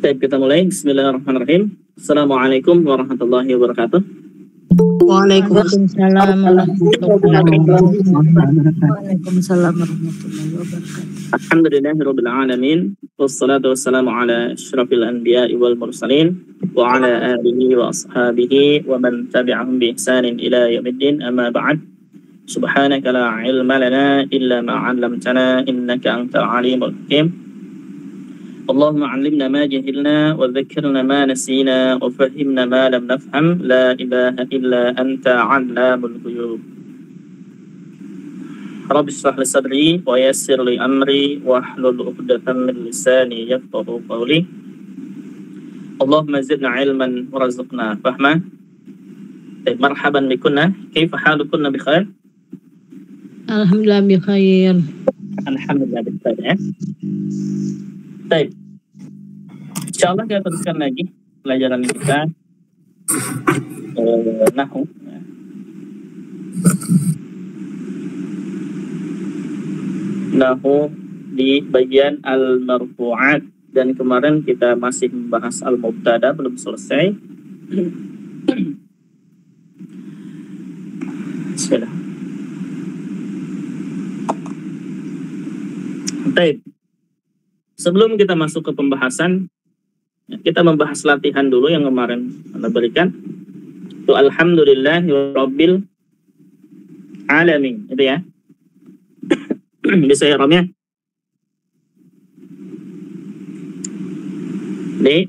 Baik, kita mulai. Bismillahirrahmanirrahim. Assalamualaikum warahmatullahi wabarakatuh. Waalaikumsalam warahmatullahi wabarakatuh. Alhamdulillahirabbil alamin. Wassalatu wassalamu ala asyrafil anbiya'i wal mursalin wa ala alihi wa ashabihi wa man tabi'ahum bi ihsanin ila yaumiddin. Amma ba'd. Subhanaka la ilma lana illa ma 'allamtana innaka antal alimul hakim. Allahumma 'allimna ma jahilna wa dhakkirna ma nasina wa fahhimna ma lam nafham. La ilaha illa anta 'allamul ghuyub. Rabbi shrah li sadri wa yassir li amri wahlul 'uqdatam min lisani yafqahu qawli. Allahumma zidna 'ilman warzuqna fahma. Marhaban bikunna. Kaifa halukunna bi khair? Alhamdulillah bi khair. Alhamdulillah bi khair ya. Baik. Insyaallah kita teruskan lagi pelajaran kita nahwu. Nahwu di bagian al-marfu'at, dan kemarin kita masih membahas al-mubtada, belum selesai. Bismillah. Baik. Sebelum kita masuk ke pembahasan, kita membahas latihan dulu yang kemarin Anda berikan. Itu alhamdulillahirabbil alamin, itu ya. Bisa ya Romnya? Ini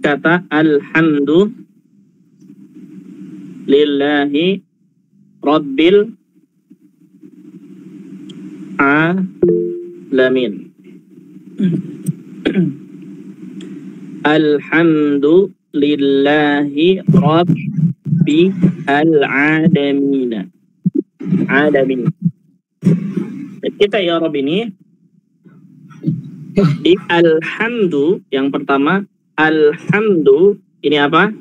kata alhamdulillahi rabbil alamin. Alhamdulillahi rabbil alamin. Alamin. Kita ya Rob ini di alhamdu yang pertama, alhamdu ini apa?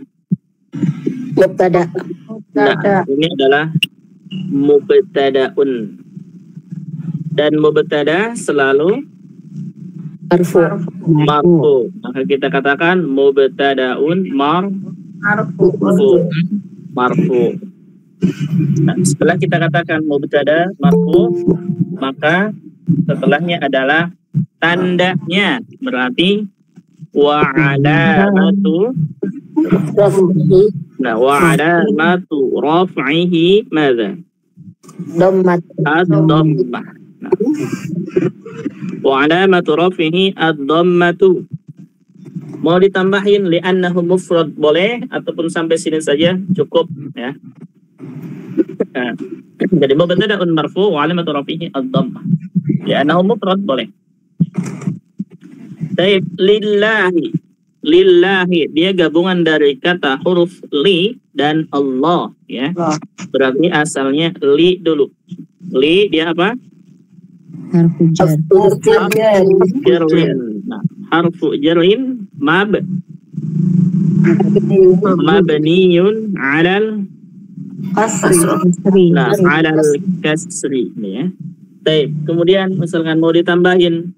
Mubtada. Nah, ini adalah mubtadaun. Dan mubtada selalu marfu. Maka kita katakan mubtadaun marfu. Nah, setelah kita katakan mubtada marfu, maka setelahnya adalah tandanya, berarti wa alamatu raf'ihi madza? Ad-dhammah. Wa alamatu raf'ihi ad-dhammatu. Mau ditambahin li'annahu mufrad boleh, ataupun sampai sini saja cukup ya. Nah, jadi mubtada'un marfu wa alamatu raf'ihi ad-dhammah. Li'annahu mufrad boleh. Baik, lillahi dia gabungan dari kata huruf li dan Allah ya. Berarti asalnya li dulu. Li dia apa? Harfu jar. Nah, harfu jarrin mabniyun 'alal kasri. Nah, 'alal kasri ini ya. Baik, kemudian misalkan mau ditambahin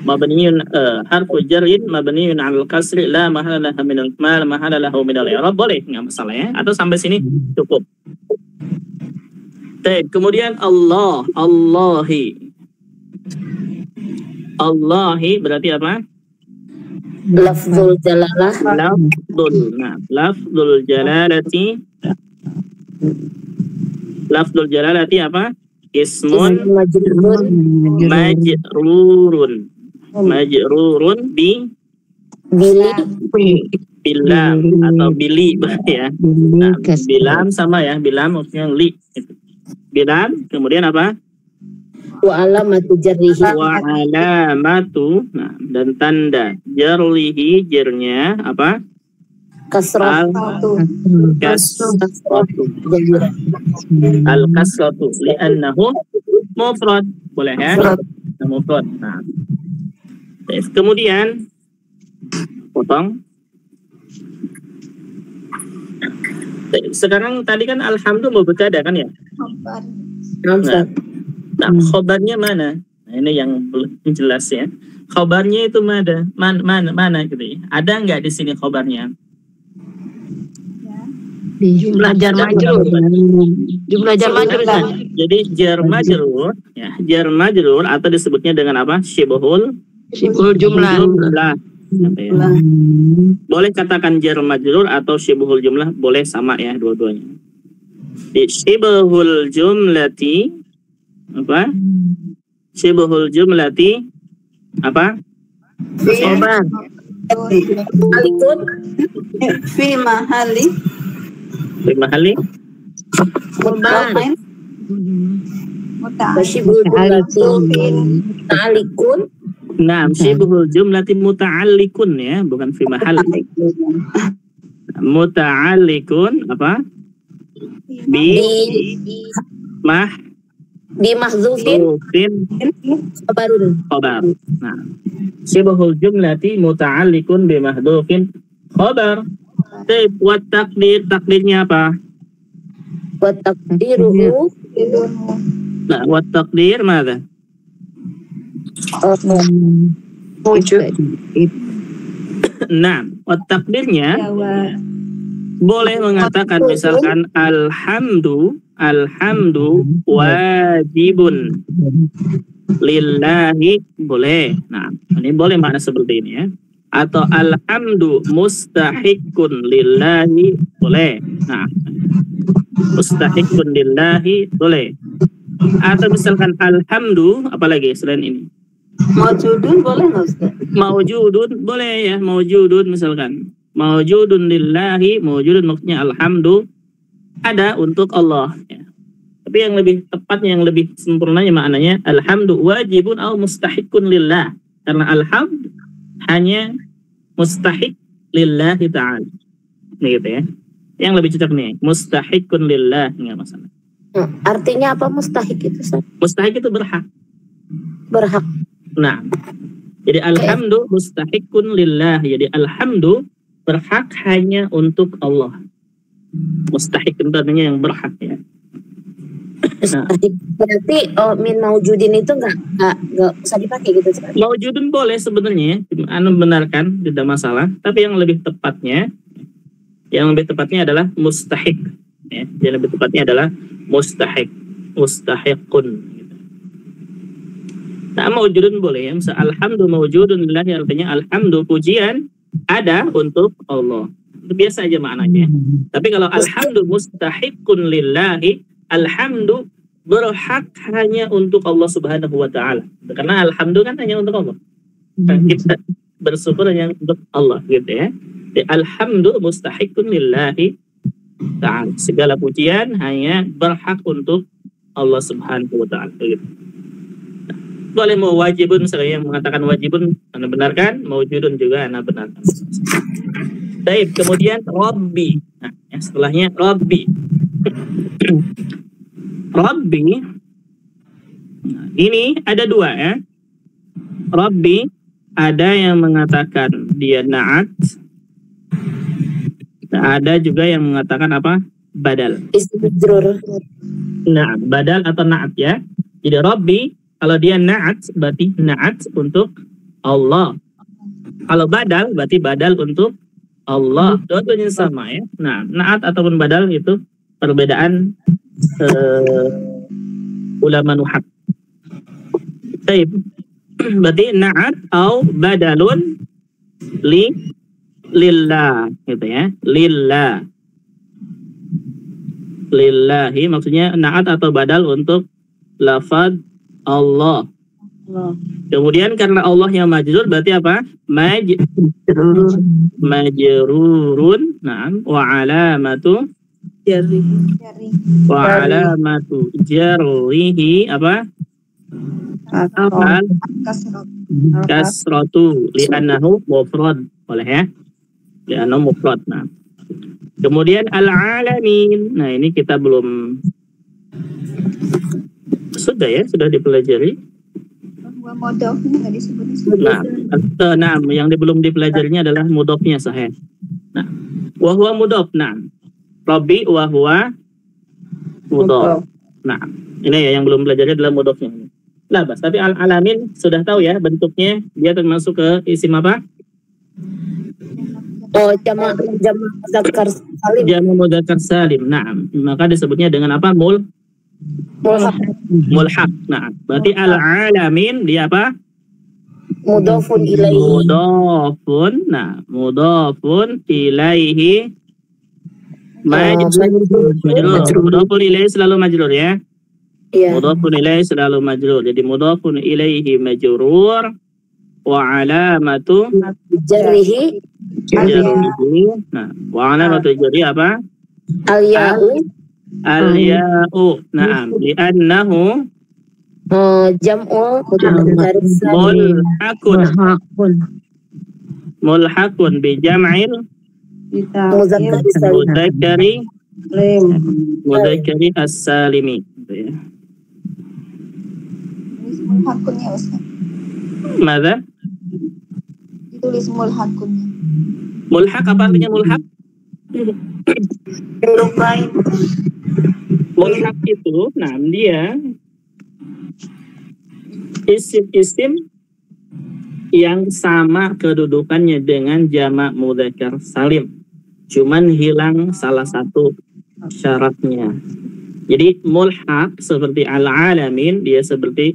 mabniyun harfu jarrin mabniyun 'alal kasri la mahala lahu min al-i'rab, boleh, enggak masalah ya. Atau sampai sini cukup. Baik, kemudian Allah, Allahi berarti apa? Lafzul jalalah. Lafzul jalalati apa? Ismun majrurun bilam atau bili ya. Nah, bilam sama ya, bilam maksudnya li. Bilam, kemudian apa? Wa alamatu jarrihi. Wa alamatu, nah, dan tanda jarlihi, jarnya apa? Kasratu. Al-kasratu li'annahu mufrad, boleh ya? Mufrad. Nah. Kemudian potong. Sekarang tadi kan alhamdulillah mubtada kan ya? Nah, khobarnya mana? Nah, ini yang belum jelas ya. Khobarnya itu mana gitu ya. Ada nggak di sini khobarnya? Jumlah jar majrur. Jumlah jar majrur. Jadi jar majrur, ya, jar majrur atau disebutnya dengan apa? Syibhul jumlah. Gitu ya. Boleh katakan jar majrur atau syibhul jumlah, boleh sama ya dua-duanya. Di syibhul jumlati apa? Syibhul jumlati apa? Khobar. Alikun fi mahali Mahali khobar. muta'al Syibhul jumlati alikun. Nah, syibhul jumlati muta'allikun ya, bukan fi mahal. Muta'allikun apa? Bi mah Di mahzufin Mufin khobarun. khobar. Nah, syibhul jumlati muta'allikun bi mahdhufin khobar. Buat takdirnya apa? Wa taqdiruhu Nah, buat takdir mana? wujud. Nah, buat takdirnya jawab boleh mengatakan misalkan alhamdu wajibun lillahi, boleh. Nah, ini boleh makna seperti ini ya. Atau alhamdu mustahiqun lillahi, boleh. Nah, mustahiqun lillahi boleh. Atau misalkan alhamdu, apalagi selain ini? maujudun boleh nggak Ustaz? Maujudun boleh ya, maujudun misalkan. Maujudun lillahi, maujudun maksudnya alhamdu ada untuk Allah ya. Tapi yang lebih tepatnya, yang lebih sempurnanya maknanya alhamdu wajibun atau mustahiqun lillah. Karena alhamd hanya mustahik lillahi ta'ala. Gitu ya. Yang lebih cocok nih, mustahiqun lillah, enggak masalah. Artinya apa mustahik itu? Ustaz? Mustahik itu berhak. Berhak. Nah, jadi alhamdu mustahiqun lillah. Jadi alhamdu berhak hanya untuk Allah. Mustahik itu artinya yang berhak ya. Mustahik. Berarti min maujudin itu nggak usah dipakai gitu. Ustaz? Maujudun boleh sebenarnya, anu benarkan, tidak masalah. Tapi yang lebih tepatnya adalah mustahik. Ya, yang lebih tepatnya adalah mustahik, mustahiqun. Gitu. Nah, maujudun boleh ya. Misal alhamdu maujudun lillahi artinya alhamdu pujian ada untuk Allah. Itu biasa aja maknanya. Tapi kalau alhamdu mustahiqun lillahi, alhamdu berhak hanya untuk Allah Subhanahu wa taala. Karena alhamdu kan hanya untuk Allah. Dan kita bersyukur hanya untuk Allah gitu ya. Jadi, alhamdu mustahiqun lillahi ta'ala. Segala pujian hanya berhak untuk Allah Subhanahu wa taala gitu. Boleh mau wajibun, saya yang mengatakan wajibun Anda benarkan, maujudun juga Anda benarkan. Baik, kemudian Rabbi. Nah, yang setelahnya Rabbi. Rabbi. Nah, ini ada dua ya. Rabbi ada yang mengatakan dia na'at. Ada juga yang mengatakan apa? Badal. Istidrur. Nah, badal atau na'at ya. Jadi Rabbi kalau dia na'at berarti na'at untuk Allah. Kalau badal berarti badal untuk Allah. Dua-duanya sama ya. Nah, na'at ataupun badal itu perbedaan ulama nuhat. Baik. Berarti na'at atau badalun lillah gitu ya. Lillah. Lillahi maksudnya na'at atau badal untuk lafaz Allah. Kemudian karena Allah yang majrur berarti apa? Majrurun. Naam, wa alamatu jarrihi apa? Kasratu li'annahu mufrad. Boleh ya? Li'annahu mufrad. Nah. Kemudian al-alamin. Nah, ini kita belum sudah ya, sudah dipelajari. Modofnya nggak disebut. Nah, yang belum dipelajarinya adalah mudofnya sahih. Nah, wa huwa mudof. Nah, Rabbi wa huwa mudof. Nah, ini ya yang belum belajarnya adalah mudofnya. labas. Tapi al-alamin sudah tahu ya bentuknya, dia termasuk ke isim apa? Oh, jamak muzakkar salim. Jamak mudzakkar salim. Naam. Maka disebutnya dengan apa? Mulhaq. Mulhaq. Nah, berarti al-alamin dia apa? Mudhafun ilaihi. Mudhafun. Nah, mudhafun ilaihi majrur. Mudhafun ilaihi selalu majrur ya. Iya. Mudhafun ilaihi selalu majrur. Jadi mudhafun ilaihi majrur wa alamatu Jarrihi jarrihi. Nah, wa alamatu jarri apa? al-ya'u Al-ya'u. Naam, li'annahu jam'u mudzakkar salim. mulhaqun bi jam'il Muzakkar salim. mudzakkari as-salimi. Gitu ya. Tulis mulhakunnya Ustaz. Mada? Ditulis mulhakunnya. Mulhaq apa artinya mulhaq? Menyerupai. Mulhaq itu, nah dia isim-isim yang sama kedudukannya dengan jamak mudzakkar salim. Cuman hilang salah satu syaratnya. Jadi mulhaq seperti al-alamin, dia seperti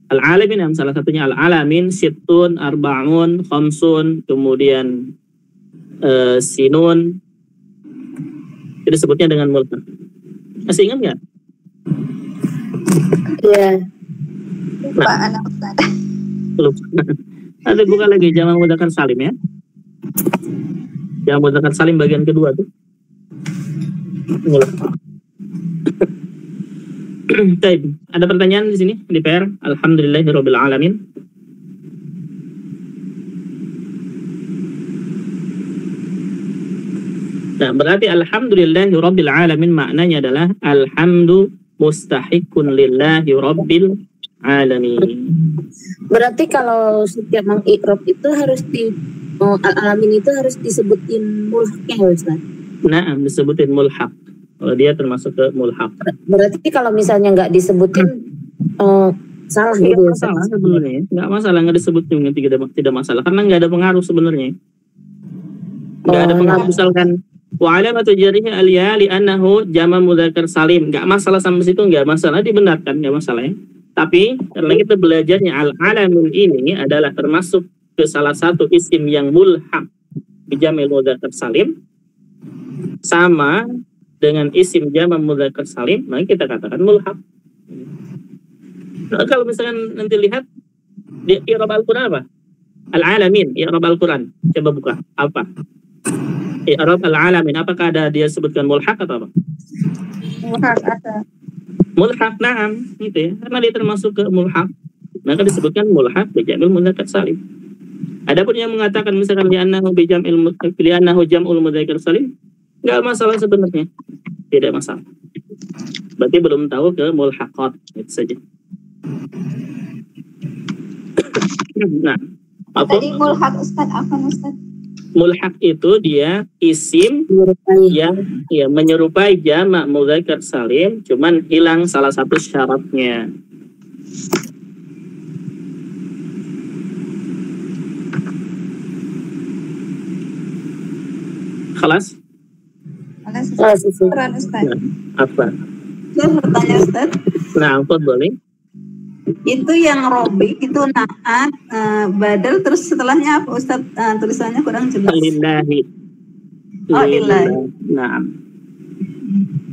al-alamin yang salah satunya al-alamin, sittun, arba'un, khamsun, kemudian sinun. Jadi sebutnya dengan mulhaq. Masih ingat nggak? Iya. Lupa anak Ustaz. Lupa. Nanti buka lagi jamak mudzakkar salim ya. Jamak mudzakkar salim bagian kedua tuh. Baik, ada pertanyaan di sini di PR? Alhamdulillahirabbil alamin. Nah, berarti alhamdulillahirabbil alamin maknanya adalah alhamdu mustahiqun lillahi rabbil alamin. Berarti kalau setiap mengikrab itu harus al-alamin itu harus disebutin mulhaqnya ya Ustaz? Nah, disebutin mulhaq. Kalau dia termasuk ke mulhaq. Berarti kalau misalnya nggak disebutin salah Nggak gitu ya masalah Ustaz? sebenarnya. Nggak masalah, nggak disebutin tidak masalah. Karena nggak ada pengaruh sebenarnya. Nggak ada pengaruh. Misalkan wa alamatu jarrihi al-ya li'annahu jamak mudzakkar salim. Nggak masalah sampai situ, nggak masalah, dibenarkan, nggak masalah ya. Tapi karena kita belajarnya al-alamin ini adalah termasuk ke salah satu isim yang mulhaq bi jamak mudzakkar salim sama dengan isim jamak mudzakkar salim, maka kita katakan mulhaq. Nah, kalau misalkan nanti lihat di i'rab Al-Qur'an apa? Al-alamin, i'rab Al-Qur'an. Coba buka. Apa? I'rab al-alamin, apakah ada dia sebutkan mulhaq atau apa? Mulhaq ada. Mulhaq, na'am, gitu ya. Karena dia termasuk ke mulhaq, maka disebutkan mulhaq bi jam'il mudzakkar salim. Adapun yang mengatakan misalkan li'annahu jam'ul mudzakkar salim, enggak masalah sebenarnya. Tidak masalah. Berarti belum tahu ke mulhaqat, itu saja. Nah, apa? Tadi mulhaq Ustaz apa Ustaz? Mulhaq itu dia isim yang ya menyerupai jamak mudzakkar salim, cuman hilang salah satu syaratnya. Khalas? Quran Ustaz. Apa? Saya bertanya Ustaz. Nah, boleh. Itu yang robi itu naat badal terus setelahnya apa Ustaz? Tulisannya kurang jelas. Lillahi. Oh, lillahi. Nah.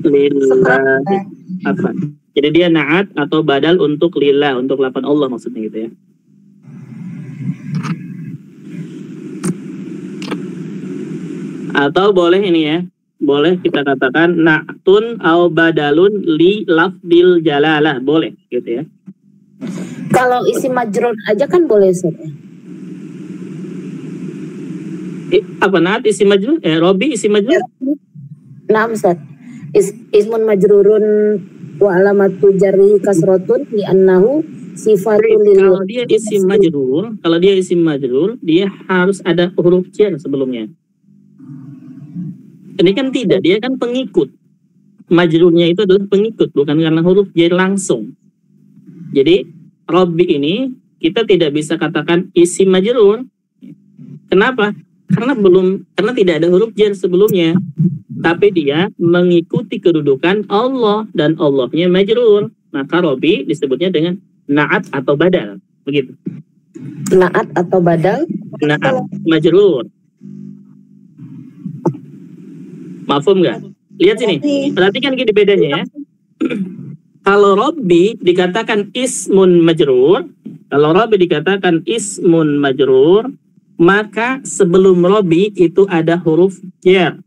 Lillahi. Apa? Jadi dia naat atau badal untuk lillah, untuk lapan Allah maksudnya gitu ya. Atau boleh ini ya, boleh kita katakan na'tun au badalun li lafdil jalalah, boleh gitu ya. Kalau isi majrur aja kan boleh Ustaz. Apa naat isi majrur? Robi isi majrur? Nah Ustaz, ismun majrurun wa alamatu jarri kasrotun li annahu sifatul lil. Kalau dia isim majrur, dia harus ada huruf jar sebelumnya. Ini kan tidak, dia kan pengikut. Majrurnya itu adalah pengikut, bukan karena huruf jar langsung. Jadi Rabbi ini kita tidak bisa katakan isim majrur. Kenapa? Karena tidak ada huruf jar sebelumnya. Tapi dia mengikuti kedudukan Allah dan Allahnya majrur. Maka Rabbi disebutnya dengan na'at atau badal. Begitu. Na'at atau badal? Na'at majrur. Mafhum nggak? Lihat sini. Perhatikan gini bedanya ya. Kalau Rabbi dikatakan ismun majrur, maka sebelum Rabbi itu ada huruf jar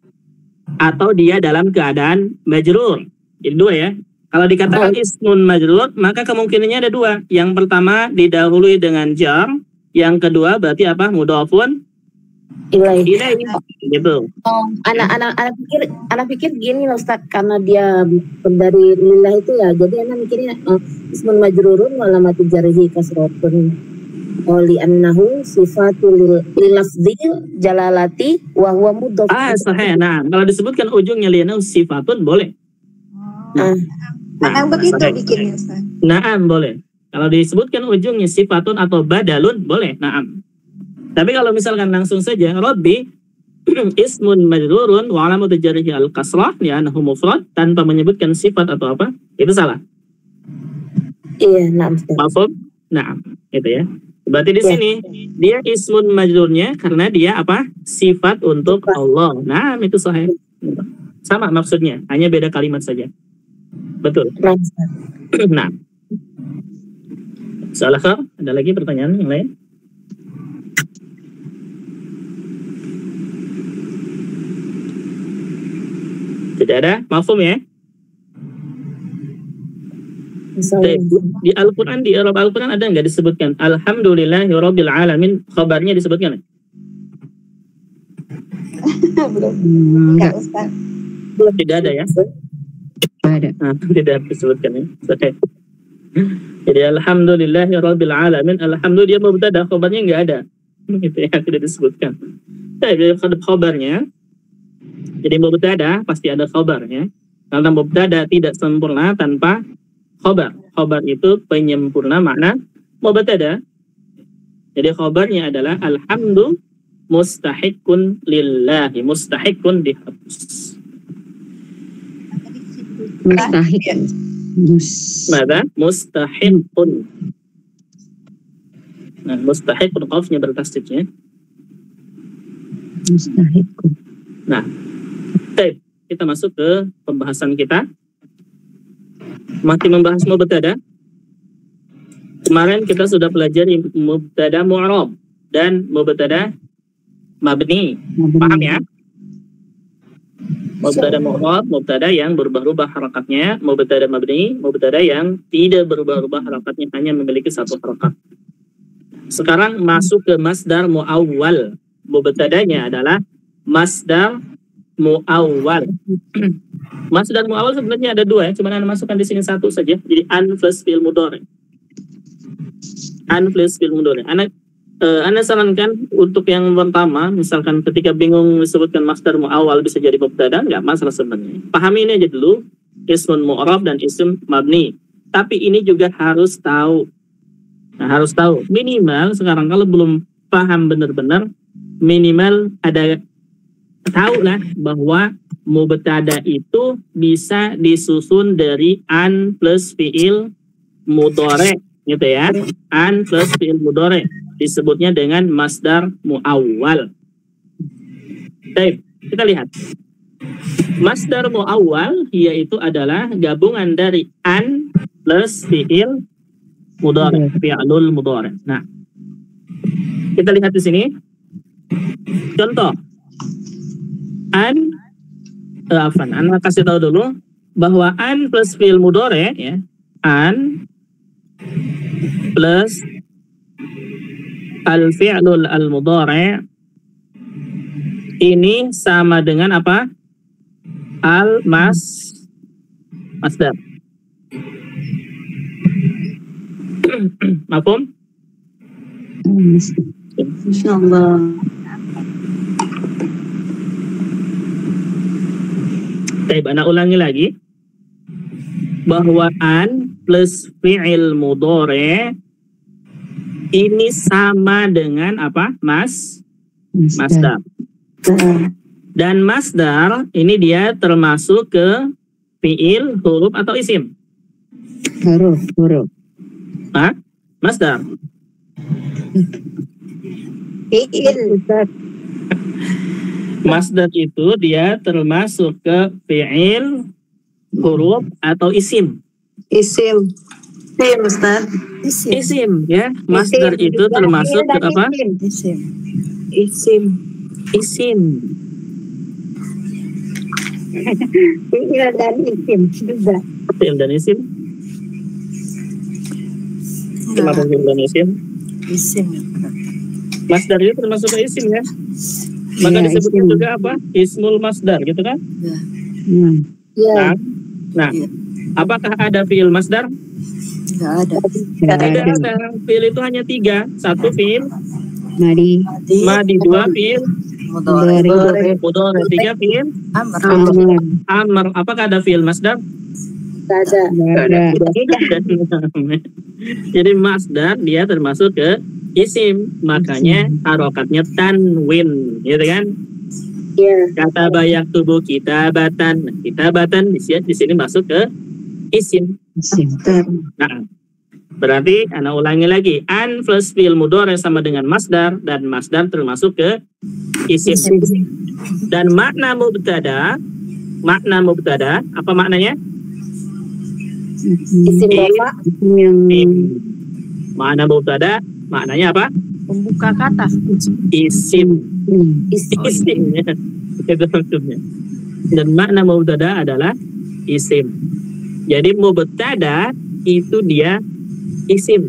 atau dia dalam keadaan majrur. Jadi dua ya. Kalau dikatakan ismun majrur, maka kemungkinannya ada dua. Yang pertama didahului dengan jar, yang kedua berarti apa? Mudhafun ilaihi. Gitu. Anak pikir gini loh Ustaz, karena dia dari lillah itu ya. Jadi anak mikirnya ismun majrurun wa alamatu jarhi kasratun. Li annahu sifatul lilafdil jalalati wa huwa mudhaf. Sahih. Nah, kalau disebutkan ujungnya li annahu sifatun boleh. Begitu bikinnya Ustaz. Naam boleh. Kalau disebutkan ujungnya sifatun atau badalun boleh. Naam. Tapi kalau misalkan langsung saja Rabbi ismun majrurun wa alamatu jarrihi al-kasrah li'annahu mufrad tanpa menyebutkan sifat atau apa, itu salah. Iya, na'am. Mafhum? Na'am, itu ya. Berarti di sini dia ismun majrurnya karena dia apa? Sifat untuk Allah. Nah, itu sahih. Sama maksudnya, hanya beda kalimat saja. Betul. Nah. Salah. Ada lagi pertanyaan yang lain? Tidak ada? Mafhum ya? Di Al-Quran, di Arab Al-Quran ada nggak disebutkan Alhamdulillahirabbil alamin, khabarnya disebutkan? Belum. Ustaz. Tidak ada ya? Ada. Tidak disebutkan ya. Oke. Jadi Alhamdulillahirabbil alamin, alhamdulillah dia mubtada, khabarnya nggak ada. Itu yang tidak disebutkan. Jadi khabarnya, jadi mubtada pasti ada khabarnya. Karena mubtada tidak sempurna tanpa khabar. Khabar itu penyempurna makna mubtada. Jadi khabarnya adalah alhamdu mustahiqun lillahi. Mustahiqun dihapus. Mustahiq. Mada? Mustahiqun. Nah, mustahiqun qafnya bertasdid ya. Mustahiqun. Nah, baik, kita masuk ke pembahasan kita. Masih membahas mubtada. Kemarin kita sudah pelajari mubtada mu'rab dan mubtada mabni. Paham ya? Mubtada mu'rab, mubtada yang berubah-ubah harakatnya. Mubtada mabni, mubtada yang tidak berubah-ubah harakatnya, hanya memiliki satu harakat. Sekarang masuk ke masdar mu'awwal. Mubtadanya adalah masdar mu'awwal. Masdar mu'awwal sebenarnya ada dua ya, cuma Anda masukkan di sini satu saja. Jadi an plus fi'il mudhari. An plus fi'il mudhari. Anda sarankan untuk yang pertama, misalkan ketika bingung disebutkan masdar mu'awwal bisa jadi mubtada, nggak masalah sebenarnya. Pahami ini aja dulu, ismun mu'rab dan ism mabni. Tapi ini juga harus tahu. Nah, harus tahu. Minimal sekarang kalau belum paham benar-benar, minimal ada tahu lah bahwa mubtada itu bisa disusun dari an plus fi'il mudhari, gitu ya. An plus fi'il mudhari disebutnya dengan masdar mu'awwal. Baik, kita lihat. Masdar mu'awwal yaitu adalah gabungan dari an plus fi'il mudhari, fi'lul mudhari. Nah, kita lihat di sini. Contoh. Anda kasih tahu dulu bahwa an plus fi'il mudhari ya. An plus al-fi'lul al-mudhari ini sama dengan apa? Masdar. Mafhum? Insyaallah. Baik, Anda ulangi lagi bahwa an plus fi'il mudhari ini sama dengan apa, Mas? Masdar. Dan masdar ini dia termasuk ke fi'il, huruf atau isim? Huruf. Hah? Masdar. Fi'il. Masdar itu dia termasuk ke fi'il, huruf atau isim? Isim. Isim, Ustaz. Isim ya. Masdar itu termasuk ke apa? Isim. Isim. Fi'il dan isim juga. Fi'il dan isim. Kenapa fi'il dan isim? Isim. Masdar itu termasuk ke isim ya. Maka disebutkan juga apa? Ismul masdar gitu kan? Ya. Nah, apakah ada fi'il masdar? Enggak ada. Ada. Fi'il itu hanya 3. 1 fi'il Madi. madi, 2 fi'il Mudhari. mudhari, 3 fi'il amr. Apakah ada fi'il masdar? Ada. Jadi masdar dia termasuk ke isim, makanya harokatnya tanwin, gitu kan? Ya. Kata bayak tubuh kitabatan. Kitabatan di sini masuk ke isim. Nah, berarti ana ulangi lagi, an plus fi'il mudhari sama dengan masdar, dan masdar termasuk ke isim. Dan makna mubtada apa maknanya? Isim bapak. Makna mubtada maknanya apa? Pembuka kata. Isim. Isim. Isimnya itu maksudnya. Dan makna mubtada adalah isim. Jadi mubtada itu dia isim.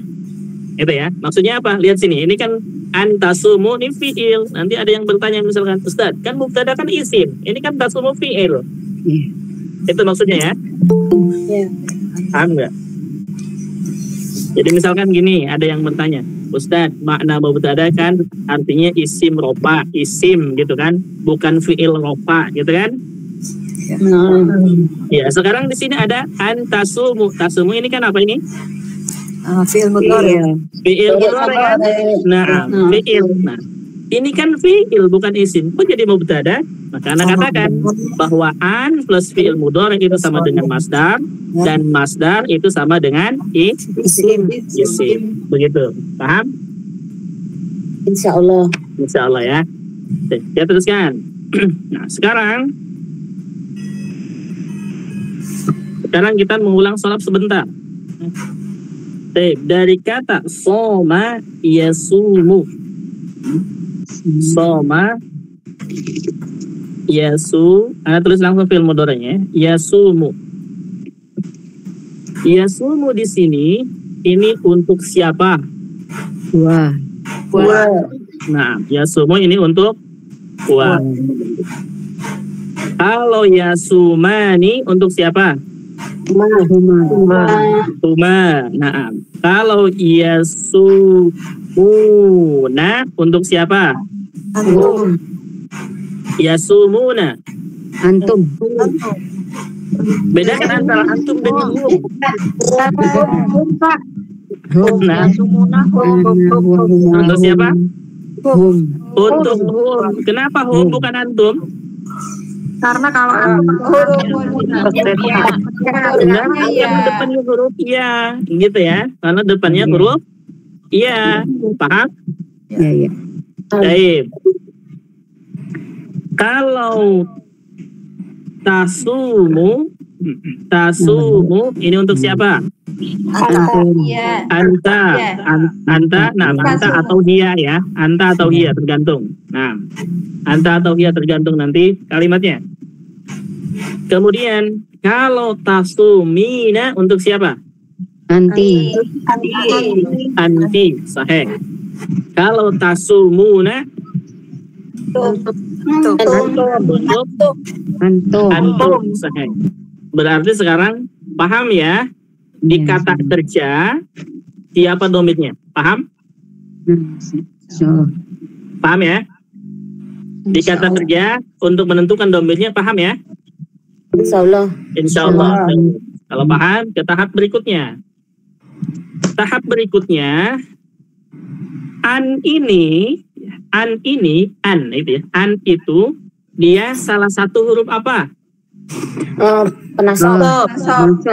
Itu ya. Maksudnya apa? Lihat sini. Ini kan antasumu ini fi'il. Nanti ada yang bertanya misalkan, Ustaz, kan mubtada kan isim. Ini kan tasumu fi'il. Itu maksudnya ya. Ya. Paham nggak? Jadi misalkan gini, ada yang bertanya, Ustaz, makna mubtada kan artinya isim rofa, isim gitu kan, bukan fi'il rofa gitu kan? Ya, sekarang di sini ada antasumu. Tasumu ini kan apa ini? Fi'il mudhari. Fi'il mudhari kan? Nah, fi'il. Nah, ini kan fi'il bukan isim. Kok jadi mubtada? Maka Anda katakan bahwa an plus fi'il mudhari itu sama dengan masdar, dan masdar itu sama dengan isim. Begitu. Paham? Insya Allah. Insya Allah ya. Oke, kita teruskan. Nah, sekarang kita mengulang sholat sebentar. Dari kata soma yasumu. Soma yasu, Anda tulis langsung fi'il mudhari'nya, yasumu. Yasumu di sini ini untuk siapa? Wah. Nah, yasumu ini untuk wa. Kalau yasumani untuk siapa? Huma. Nah, kalau yasumuna untuk siapa? Antum. Yasumuna. Antum. Bedakan antara antum dengan hum. Nah, untuk siapa? Hum. Untuk hum. Kenapa hum bukan antum? Karena kalau Karena depannya huruf iya, gitu ya. Karena depannya huruf iya, paham? Ya. Baik. Kalau tasumu ini untuk siapa? Anta. Nah, anta atau dia ya. Anta atau dia tergantung. Nah, anta atau dia tergantung nanti kalimatnya. Kemudian kalau tasumina untuk siapa? Anti. Sahih. Kalau tasumuna antum. Sahih. Berarti sekarang paham ya? Di kata kerja siapa domirnya? Paham? Paham ya? Di kata kerja untuk menentukan domirnya paham ya? Insya Allah. Insya Allah. Kalau paham, ke tahap berikutnya. tahap berikutnya, an itu dia salah satu huruf apa? Penasab.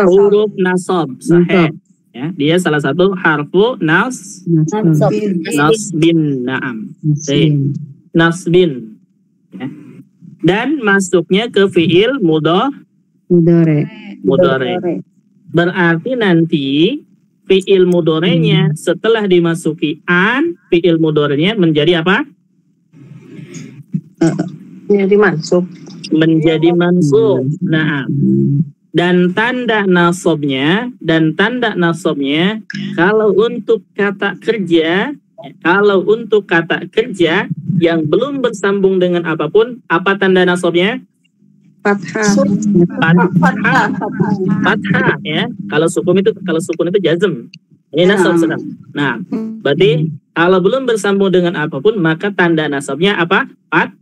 Huruf nasab. Sahih. Ya, dia salah satu harfu nasbin. Naam. Nasbin. Ya. Dan masuknya ke fiil mudhari. Berarti nanti fiil mudhari'nya setelah dimasuki an, fiil mudhari'nya menjadi apa? Menjadi mansub. Nah, dan tanda nasabnya kalau untuk kata kerja yang belum bersambung dengan apapun, apa tanda nasabnya? Fathah ya. Kalau sukun itu jazm. Ini nasab sedang. Nah, berarti kalau belum bersambung dengan apapun, maka tanda nasabnya apa? Fathah.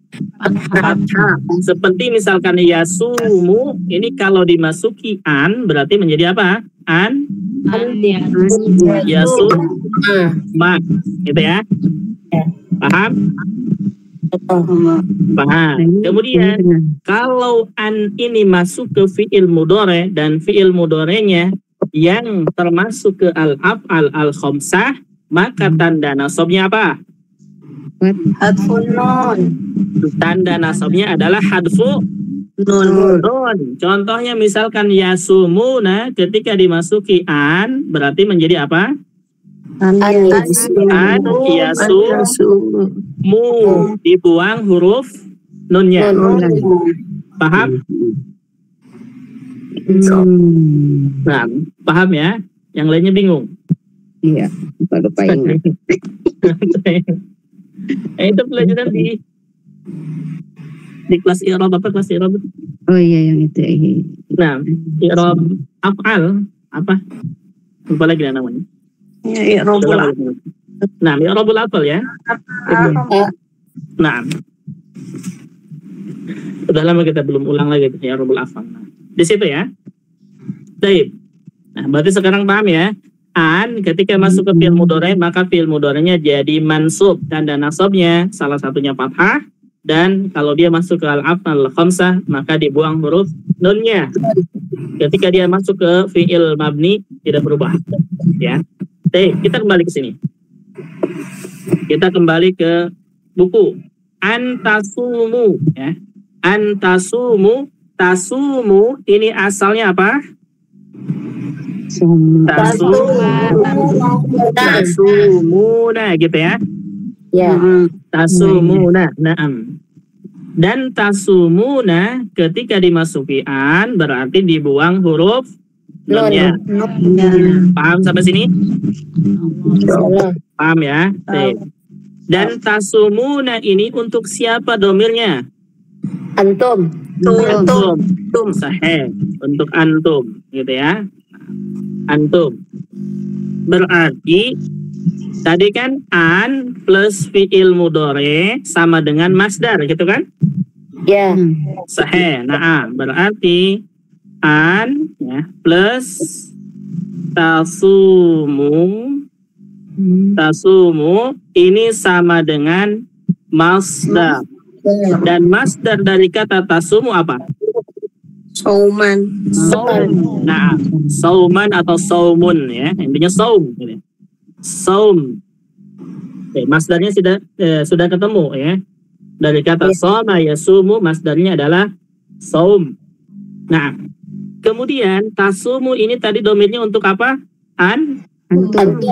Seperti misalkan yasumu, ini kalau dimasuki an berarti menjadi apa? Yasuma, gitu ya. Paham? Paham. Kemudian kalau an ini masuk ke fiil mudhari dan fiil mudhari'nya yang termasuk ke al-af'al al-khamsah, maka tanda nasabnya apa? Hadfun nun. Tanda nasabnya adalah hadfu nun. Contohnya misalkan yasumuna, ketika dimasuki an berarti menjadi apa? An yasumu, dibuang huruf nunnya. Paham? Nah, paham ya? Yang lainnya bingung? Iya, lupa ingat. Itu pelajaran di kelas i'rab apa? Kelas i'rab? Oh iya, yang itu. Nah, i'rab af'al apa? Lupa lagi namanya. Ya, i'rabul af'al. Nah, i'rabul af'al ya. Nah, udah lama kita belum ulang lagi i'rabul af'al. Nah, di situ ya. Baik. Nah, berarti sekarang paham ya. An ketika masuk ke fi'il mudhari, maka fi'il mudhari'nya jadi mansub, tanda nasabnya salah satunya fathah, dan kalau dia masuk ke al-af'al khamsah maka dibuang huruf nunnya. Ketika dia masuk ke fi'il mabni tidak berubah. Ya. Baik, kita kembali ke sini. Kita kembali ke buku. Antasumu ya. Antasumu, tasumu ini asalnya apa? Tasumuna gitu ya. Ya. Tasumuna. Naam. Dan tasumuna ketika dimasuki an berarti dibuang huruf nunnya. Paham sampai sini? Paham ya? Dan tasumuna ini untuk siapa domirnya? Antum. Antum. Sahih. Untuk antum gitu ya. Antum. Berarti tadi kan an plus fi'il mudhari sama dengan masdar gitu kan? Ya. Sahih. Nah, berarti an ya plus tasumu ini sama dengan masdar. Dan masdar dari kata tasumu apa? Sauman. Nah, sauman atau saumun ya, intinya saum. Saum. Masdarnya sudah ketemu ya. Dari kata soma yasumu, masdarnya adalah saum. Nah, kemudian tasumu ini tadi domirnya untuk apa? Antum.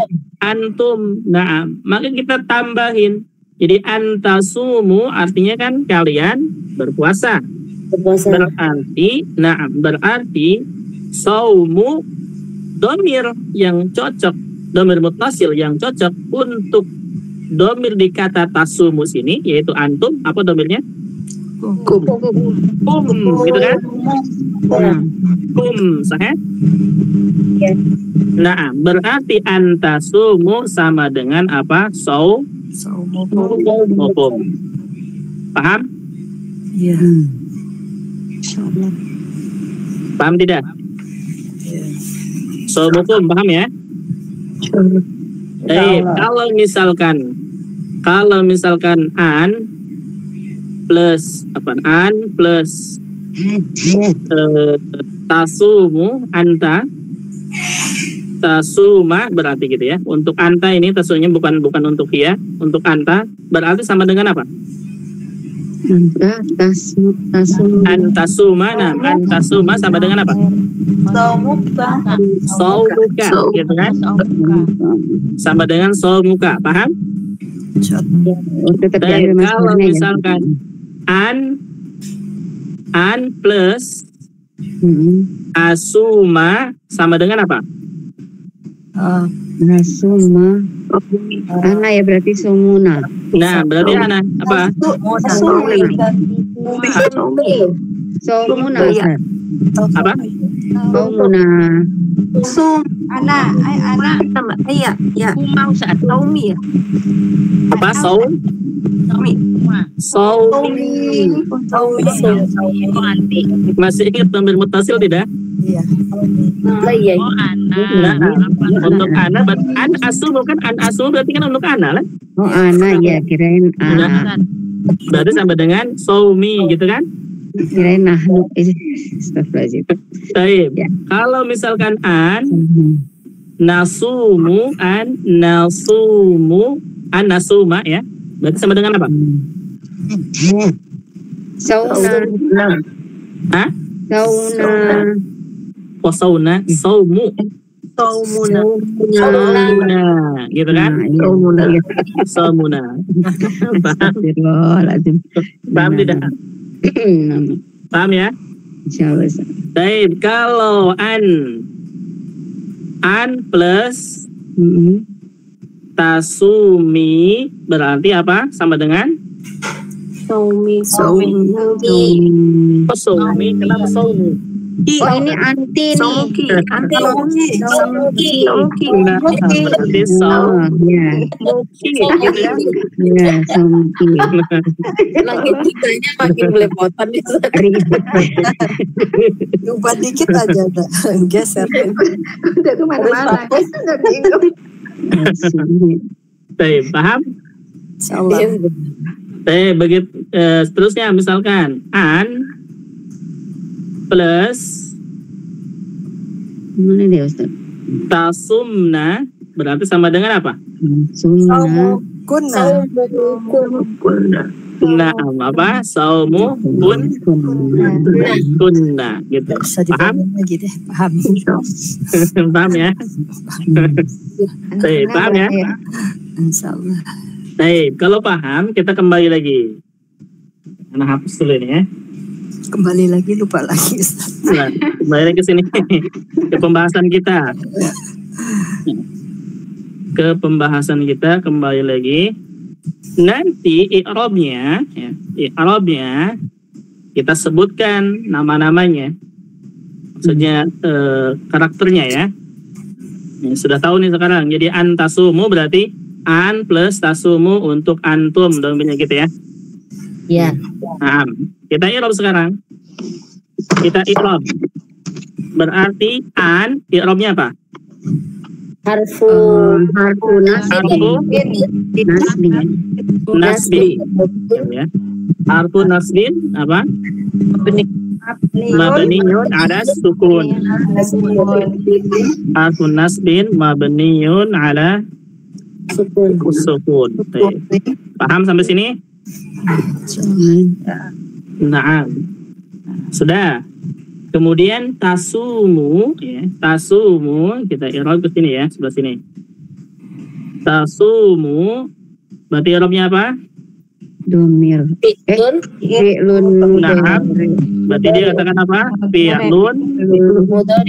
Nah, maka kita tambahin. Jadi antasumu artinya kan kalian berpuasa. Berarti saumu domir yang cocok, domir muttasil yang cocok untuk domir di kata tasumu sini yaitu antum. Apa domirnya? Kum gitu kan? Kum, sahih? Nah, berarti antasumu sama dengan apa? Saumukum. Paham? Iya. Paham tidak? Saumukum, paham ya? Kalau misalkan an plus tasumu anta, tasuma berarti gitu ya. Untuk anta ini tasunya bukan untuk ya. Untuk anta berarti sama dengan apa? Antasuma. Nah, antasuma sama dengan apa? Saumuka, gitu kan? Sama dengan saumuka, paham? Dan kalau misalkan an plus asuma sama dengan apa? Asuma. Ana ya berarti sumuna. Nah, berarti ana apa? Sumuna. Apa? Sumuna. Anak sama iya mau saat taumi ya. Apa? Masih ingat tampil mutasil tidak? Iya. Nah, untuk anak, an asu bukan an asu berarti kan untuk anak lah. Oh anak ya, kirain anak. Berarti sama dengan saumi gitu kan? Kirain nahnu. Astagfirullahaladzim. Baik. Ya. Kalau misalkan an nasuma ya, berarti sama dengan apa? Sauna. Hah? Sauna. Sauna, saumuna, gitu kan? Saumuna. Astagfirullahaladzim. Paham tidak? Paham ya? Insyaallah. Baik, kalau an plus tasumi berarti apa? Sama dengan Saumi. Kenapa saumi? Oh ini anti nih. Anti. Nah, berarti Ya, gitu ya. ya, sampai. Makin kitanya makin belepotan nih. Ubah dikit aja dah. Geser. Udah kemana-mana. Udah bingung. Baik, paham? Insyaallah. Begitu seterusnya misalkan an plus Mana dia Ustaz? tasumna berarti sama dengan apa? Sumna. Kunna. Nah, apa? Saumu kunna gitu. Bisa Paham? dibangun lagi deh. Paham. Paham ya? Baik, paham ya? Insyaallah. Baik, kalau paham kita kembali lagi. Nah, hapus dulu ini ya. Kembali lagi lupa lagi Ustaz. Nah, kembali lagi ke sini ke pembahasan kita. Ke pembahasan kita kembali lagi. Nanti i'rabnya kita sebutkan nama-namanya. Maksudnya karakternya ya. Sudah tahu nih sekarang. Jadi an tasumu berarti an plus tasumu untuk antum domainnya gitu ya. Ya. Nah, kita i'rab sekarang. Kita i'rab. Berarti an i'rabnya apa? Harfu nasbi. Ya. Harfu nasbin apa? Mabniun ala sukun. Harfu nasbin mabniun ala sukun. Paham sampai sini? Nah, sudah. Kemudian tasumu, ya, tasumu kita i'rab ke sini ya, sebelah sini. Tasumu berarti i'rabnya apa? Domir. Fi'lun. Nah, berarti dia katakan apa? Fi'lun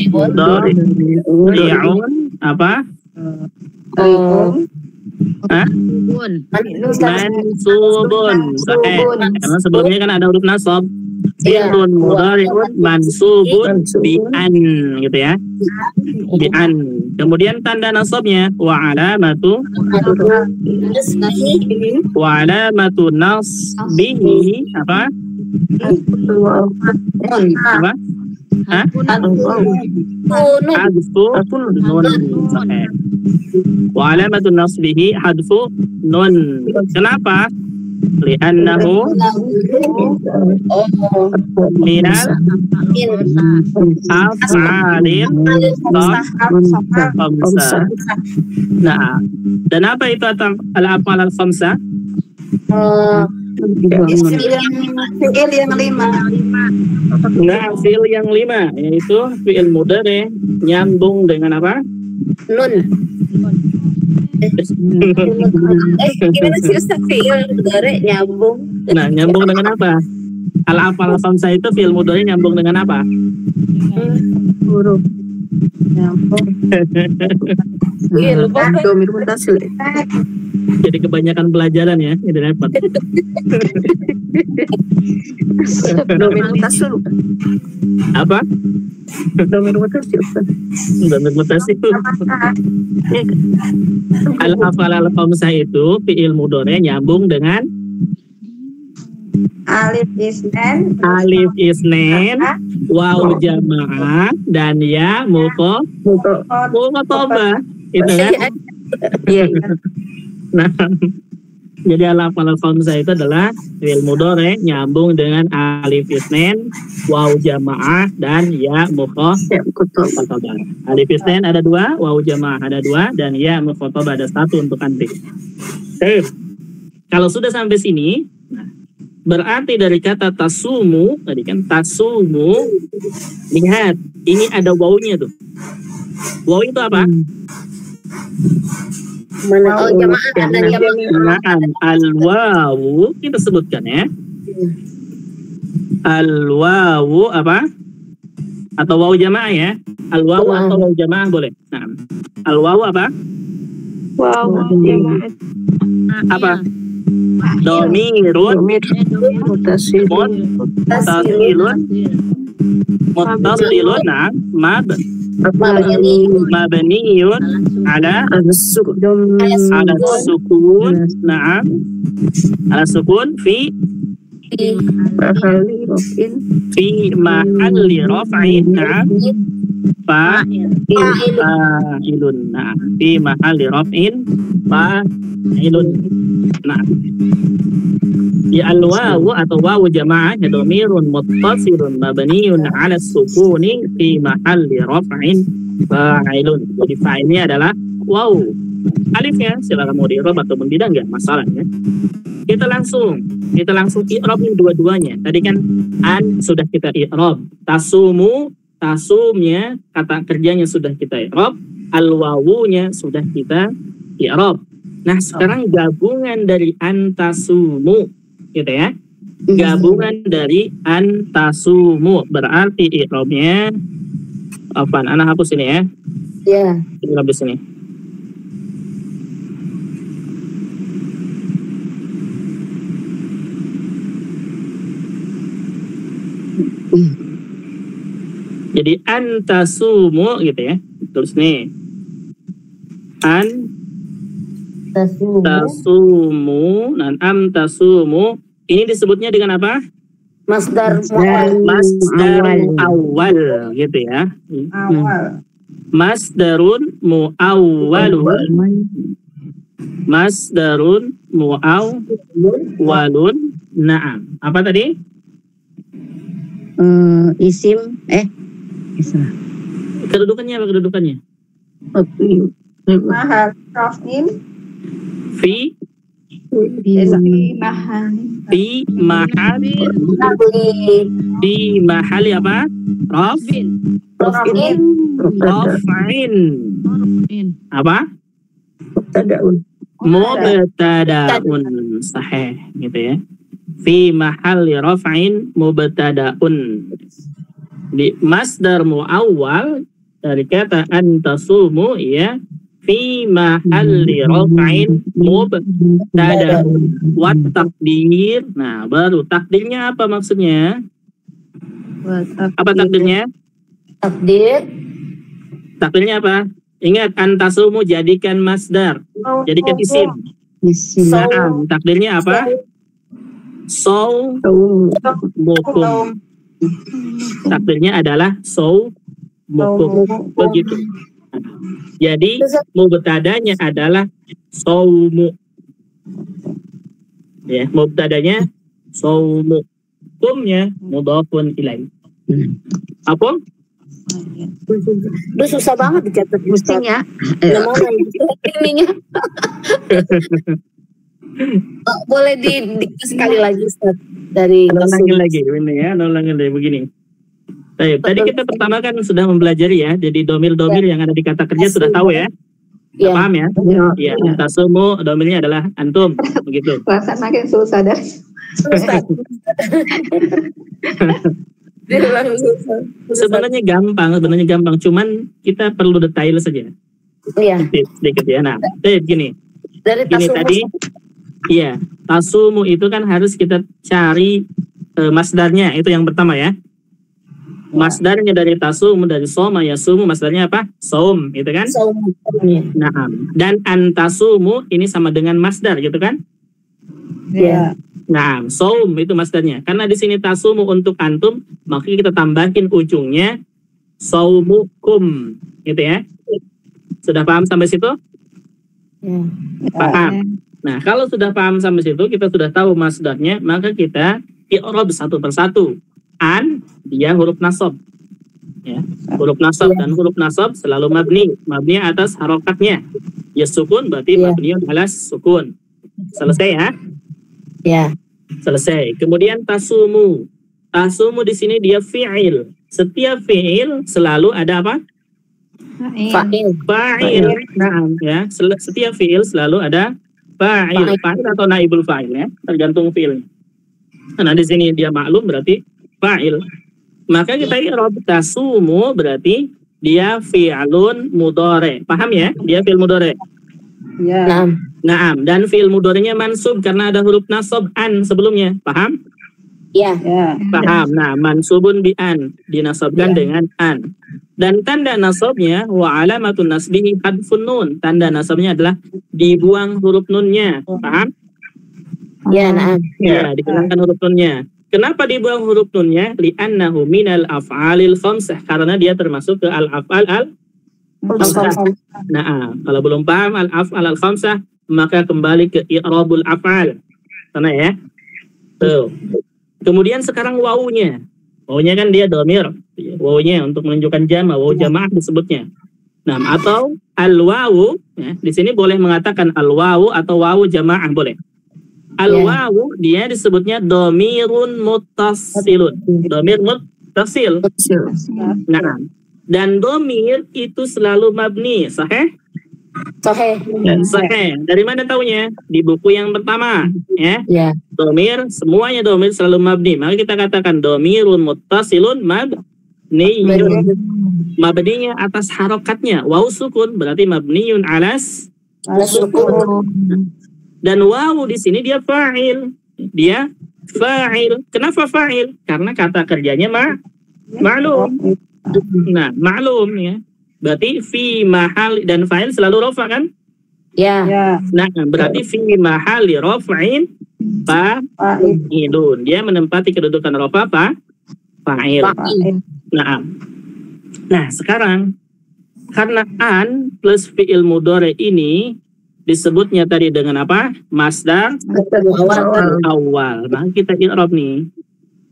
mudhari'un apa? Mansubun. Karena sebelumnya kan ada huruf nasab. Fi'lun mudhari'un mansubun bi'an gitu ya. Bi'an. Kemudian tanda nasabnya wa alamatu nasbihi apa? Apa? Hah? Hadfu nun. Sahih. Wa alamatun nasbihi hadfu nun. Kenapa? Li'annahu minal af'alil khamsah. Nah, dan apa itu al-af'al al-khamsah? Fi'il yang 5. Nah, fi'il yang 5 yaitu fi'il mudhari nyambung dengan apa? Nun. Gimana sih Ustaz fi'il mudhari nyambung? Nah, nyambung dengan apa? Al-af'al khamsah itu fi'il mudhari nyambung dengan apa? Huruf. Nyambung. Iya, lupa. Domir mutasil. Jadi kebanyakan pelajaran ya, ini repot. Domir mutasil. Apa? Domir mutasil. Domir mutasil. Al-af'al al-khamsah itu fi'il mudhari nyambung dengan Alif isnan, waw jamaah, dan ya mukhatabah. Itu kan? Iya. Nah, jadi al-af'al al-khamsah itu adalah fi'il mudhari nyambung dengan alif isnan, waw jamaah, dan ya mukhatabah. Alif isnan ada 2, waw jamaah ada 2, dan ya mukhatabah ada 1 untuk antik. Oke. Kalau sudah sampai sini, berarti dari kata tasumu, tadi kan tasumu, lihat, ini ada wawunya tuh. Waw itu apa? Mana jamaah dan jamaah. Al-wawu, kita sebutkan ya. Al-wawu apa? Atau wawu jamaah ya? Al-wawu atau wawu jamaah boleh. Nah, al-wawu apa? Wawu jamaah. Apa? Domirun muttasilun nah mabniyun ala sukun na'am ala sukun fi mahalli raf'in na'am fa'ilun na'am fi mahalli raf'in fa'ilun na'am. Ya al-wawu atau wawu jamaah ya dhamirun muttasilun mabniyun 'ala sukuni fi mahalli raf'in fa'ilun. Jadi fa'ilnya adalah wawu. Alifnya silakan mau di-i'rab ataupun tidak, enggak masalah ya. Kita langsung i'rab dua-duanya. Tadi kan an sudah kita i'rab. Tasumnya kata kerjanya sudah kita i'rab, al-wawunya sudah kita i'rab. Nah, sekarang gabungan dari antasumu, gitu ya. Gabungan dari antasumu berarti i'rabnya apaan? Ana hapus ini ya. Iya. Ini habis ini. Jadi antasumu gitu ya. Terus nih. Tasumu dan amtasumu ini disebutnya dengan apa? Masdar awal gitu ya. awal. Masdarun muawwalun. Na'am. Apa tadi? Isim Kedudukannya apa kedudukannya? Mahal rafin Fi mahali apa? Rafin. Apa? Mubtada'un. Sahih gitu ya. Fi mahalli raf'in mubtada'un. Di masdar muawwal dari kata antasumu ya, fi mahalli raf'in mubtada wa takdir. Nah, baru takdirnya apa maksudnya? Apa takdirnya? Takdirnya apa? Ingat, antasumu jadikan masdar, jadikan isim. Nah, takdirnya apa? Saumukum. Takdirnya adalah saumukum. Begitu. Jadi mubtadanya adalah saumu. Ya, mubtadanya saumu. Kumnya mudhafun ilaih. Apa? Duh, susah banget dicatat Pusing ya. Mana ininya? Boleh di sekali lagi Ustaz dari Ulangin lagi ini ya, ulangin lagi begini. Baik, tadi kita pertama kan sudah mempelajari ya, jadi domir-domir yang ada di kata kerja sudah tahu ya. Ya. Paham ya? Ya, tasumu domirnya adalah antum, begitu. Perasaan makin susah dah. Ustaz. Sebenarnya gampang, cuman kita perlu detail saja. Iya. Sedikit ya. Nah, gini Dari tadi, iya, tasumu itu kan harus kita cari masdarnya, itu yang pertama ya. Masdarnya dari tasumu, dari soma yasumu, masdarnya apa? Saum, itu kan? Saum. Nah, dan antasumu ini sama dengan masdar, gitu kan? Iya. Nah, saum itu masdarnya. Karena di sini tasumu untuk antum, maka kita tambahin ujungnya saumukum, gitu ya. Sudah paham sampai situ? Ya. Paham. Nah, kalau sudah paham sampai situ, kita sudah tahu masdarnya, maka kita i'rab satu persatu. An, dia huruf nasab. Ya, huruf nasab dan huruf nasab selalu mabni. Mabni atas harokatnya. Ya sukun berarti mabni alas sukun. Selesai ya? Ya. Selesai. Kemudian tasumu. Tasumu di sini dia fi'il. Setiap fi'il selalu ada apa? Fa'il. Fa'il. Nah, ya. Setiap fi'il selalu ada fa'il. Fa'il atau naibul fa'il ya. Tergantung fi'il. Nah, di sini dia maklum berarti fa'il. Maka kita i'rab tasumu berarti dia fi'lun mudhari. Paham ya? Dia fi'il mudhari. Ya. Naam, dan fi'il mudhari'nya mansub karena ada huruf nasab an sebelumnya. Paham? Ya. Ya. Paham. Nah, mansubun bi an, dinasabkan dengan an. Dan tanda nasabnya wa alamatun nasbihi hadfun nun. Tanda nasabnya adalah dibuang huruf nunnya. Paham? Ya, nah. Ya, dihilangkan huruf nunnya. Kenapa dibuang huruf nunnya? Li'annahu minal af'alil khamsah. Karena dia termasuk ke al-af'al al-khamsah. Nah, kalau belum paham al-af'al al-khamsah, maka kembali ke i'rabul af'al. Sana ya. Tuh. Kemudian sekarang wawunya. Wawunya kan dia domir. Wawunya untuk menunjukkan jama', wawu jamaah disebutnya. Nah, atau al-wawu, ya, di sini boleh mengatakan al-wawu atau wawu jamaah boleh. Al-wawu dia disebutnya domirun muttasilun. Domir muttasil. Nah, dan domir itu selalu mabni, sahih? Sahih. Sahih. Dari mana taunya? Di buku yang pertama, ya. Ya. Domir, semuanya domir selalu mabni. Maka kita katakan domirun muttasilun mabniyun. Mabninya atas harokatnya. Wawu sukun berarti mabniyun alas sukun. Dan wawu di sini dia fa'il. Dia fa'il. Kenapa fa'il? Karena kata kerjanya ma'lum. Nah, ma'lum ya. Berarti fi mahal dan fa'il selalu rafa kan? Ya. Nah, berarti fi mahali rafa'in fa'ilun. Dia menempati kedudukan rafa fa'il. Nah, sekarang karena an plus fi'il mudhari ini disebutnya tadi dengan apa? Masdar awal. Nah, kita i'rab nih.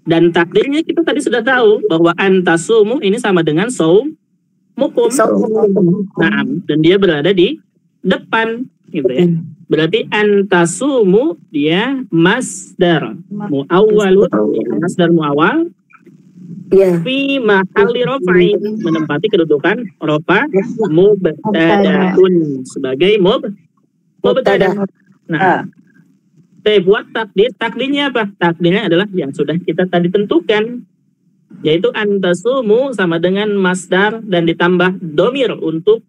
Dan takdirnya kita tadi sudah tahu bahwa antasumu ini sama dengan saumukum. Nah, dan dia berada di depan gitu ya. Berarti antasumu dia masdar muawwalun, masdar muawwal. Ya. Fi mahalli rafa'in, menempati kedudukan rafa mubtada'un sebagai mubtada. Nah, buat takdirnya apa? Takdirnya adalah yang sudah kita tadi tentukan, yaitu antasumu sama dengan masdar dan ditambah domir untuk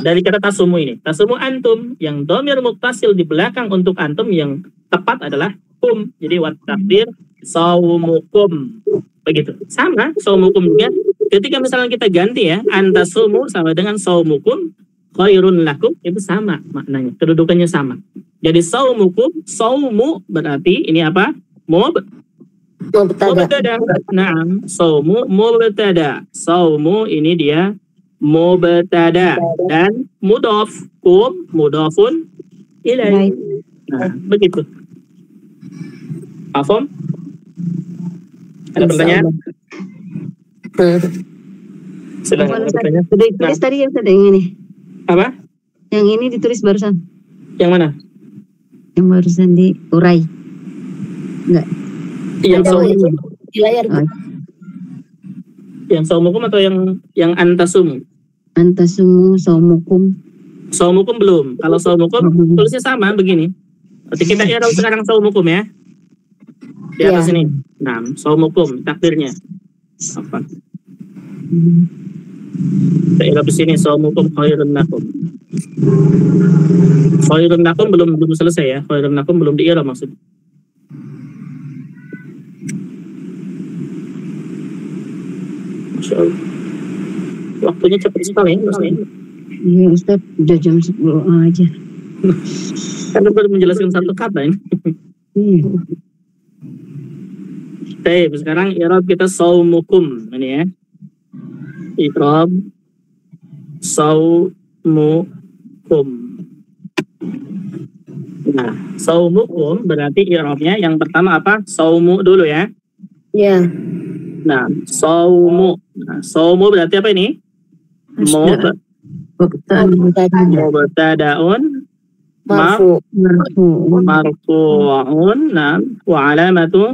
dari kata tasumu ini. Tasumu antum, yang domir muttasil di belakang untuk antum yang tepat adalah kum. Jadi wat takdir saumukum. Begitu. Sama saumukum juga. Ketika misalnya kita ganti ya, antasumu sama dengan saumukum khairun lakum, itu sama maknanya, kedudukannya sama. Jadi saumukum, saumu berarti ini apa? Mubtada. Naam, saumu mubtada. Saumu ini dia mubtada dan mudhaf, kum mudhafun ilaih. Nah, begitu. Afham? Ada pertanyaan? Silakan bertanya. Sudah ditulis tadi yang ini. Apa? Yang ini ditulis barusan. Yang mana? Yang barusan diurai. Enggak. Yang saumu. Di layar. Yang saumukum atau yang antasumu? Antasumu saumukum. Saumukum belum. Kalau saumukum tulisnya sama begini. Berarti kita ya tahu sekarang saumukum ya. Di atas ini. Nah, saumukum takdirnya. Apa? Kita irab di sini saumukum khairun lakum. Khairun lakum belum selesai ya. Khairun lakum belum diirab maksudnya. Masya Allah. Waktunya cepat sekali ya. Iya Ustaz, udah jam 10 aja. Karena baru menjelaskan satu kata ini. Baik, sekarang i'rab kita saumukum ini ya. I'rab saumukum. Nah, saumukum berarti i'rabnya yang pertama apa? Saumu dulu ya. Ya. Nah, saumu. Nah, saumu berarti apa ini? Mubtada'un marfu'un wa alamatu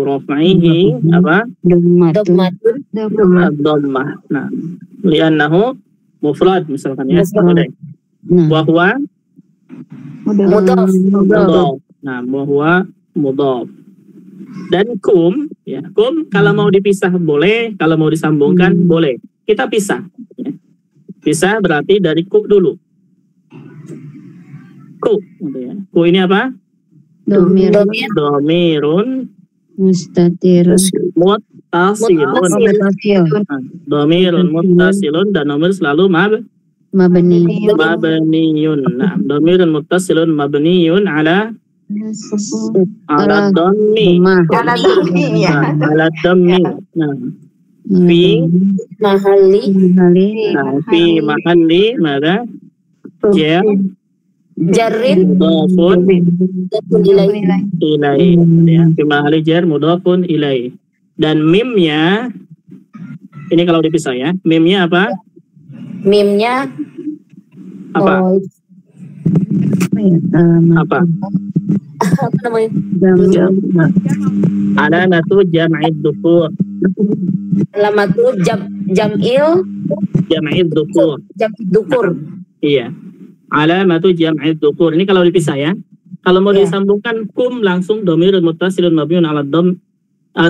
raf'ihi apa? Dhammah. Nah, li'annahu mufrad misalkan ya. Wa huwa Mudhaf. Nah, bahwa mudhaf. Dan kum, ya, kum kalau mau dipisah boleh, kalau mau disambungkan boleh. Kita pisah. Ya. Pisah berarti dari ku dulu. Ku, gitu ya. Ku ini apa? Domirun mustatirun muttasilun. Domirun muttasilun dan nomor selalu mabniyun. Nah, domirun muttasilun mabniyun ala dhammi. Ala dhammi. Nah, fi mahalli mana? Jarrin mudhafun ilaih. Ya, fi mahalli jar mudhafun ilaih. Dan mimnya ini kalau dipisah ya. Mimnya apa? Mimnya apa? Apa namanya? Alamatu jam'id dhukur. Alamatu jam'id dhukur. Iya. Alamatu jam'id dhukur. Ini kalau dipisah ya. Kalau mau disambungkan kum langsung dhamirun muttasilun mabniun 'ala dhamm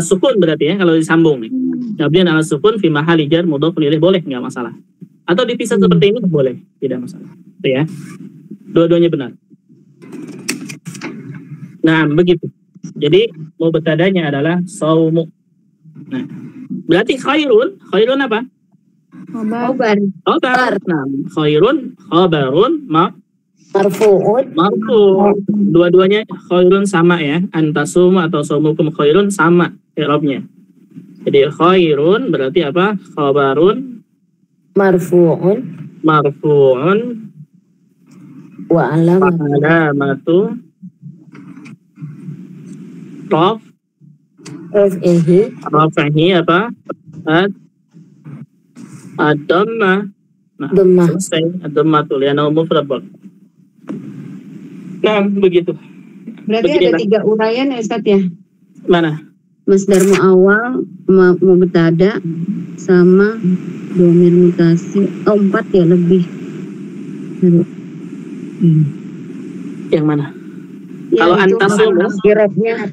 sukun berarti ya kalau disambung nih. Mabniun 'ala sukun fi mahalli jar mudhafun ilaih boleh enggak masalah. Atau dipisah seperti ini boleh, tidak masalah. Itu ya. Dua-duanya benar. Nah, begitu. Jadi mubtadanya adalah saumu. Nah, berarti khairun apa? Khabar. Nah, khairun khabarun Marfu'un. Dua-duanya khairun sama ya. Antasum atau saumukum khairun sama i'rabnya. Jadi khairun berarti apa? Khabarun Marfu'un wa alamatu raf'ihi apa? Ad-dhammah. Nah, selesai. Ad-dhammatu li'annahu mufrad. Nah, begitu. Berarti ada 3 uraian ya Ustaz ya? Mana? Masdar mu'awwal, mubtada sama dhamir mutasil. 4 ya lebih. Yang mana? Ya, kalau antasumu i'rabnya.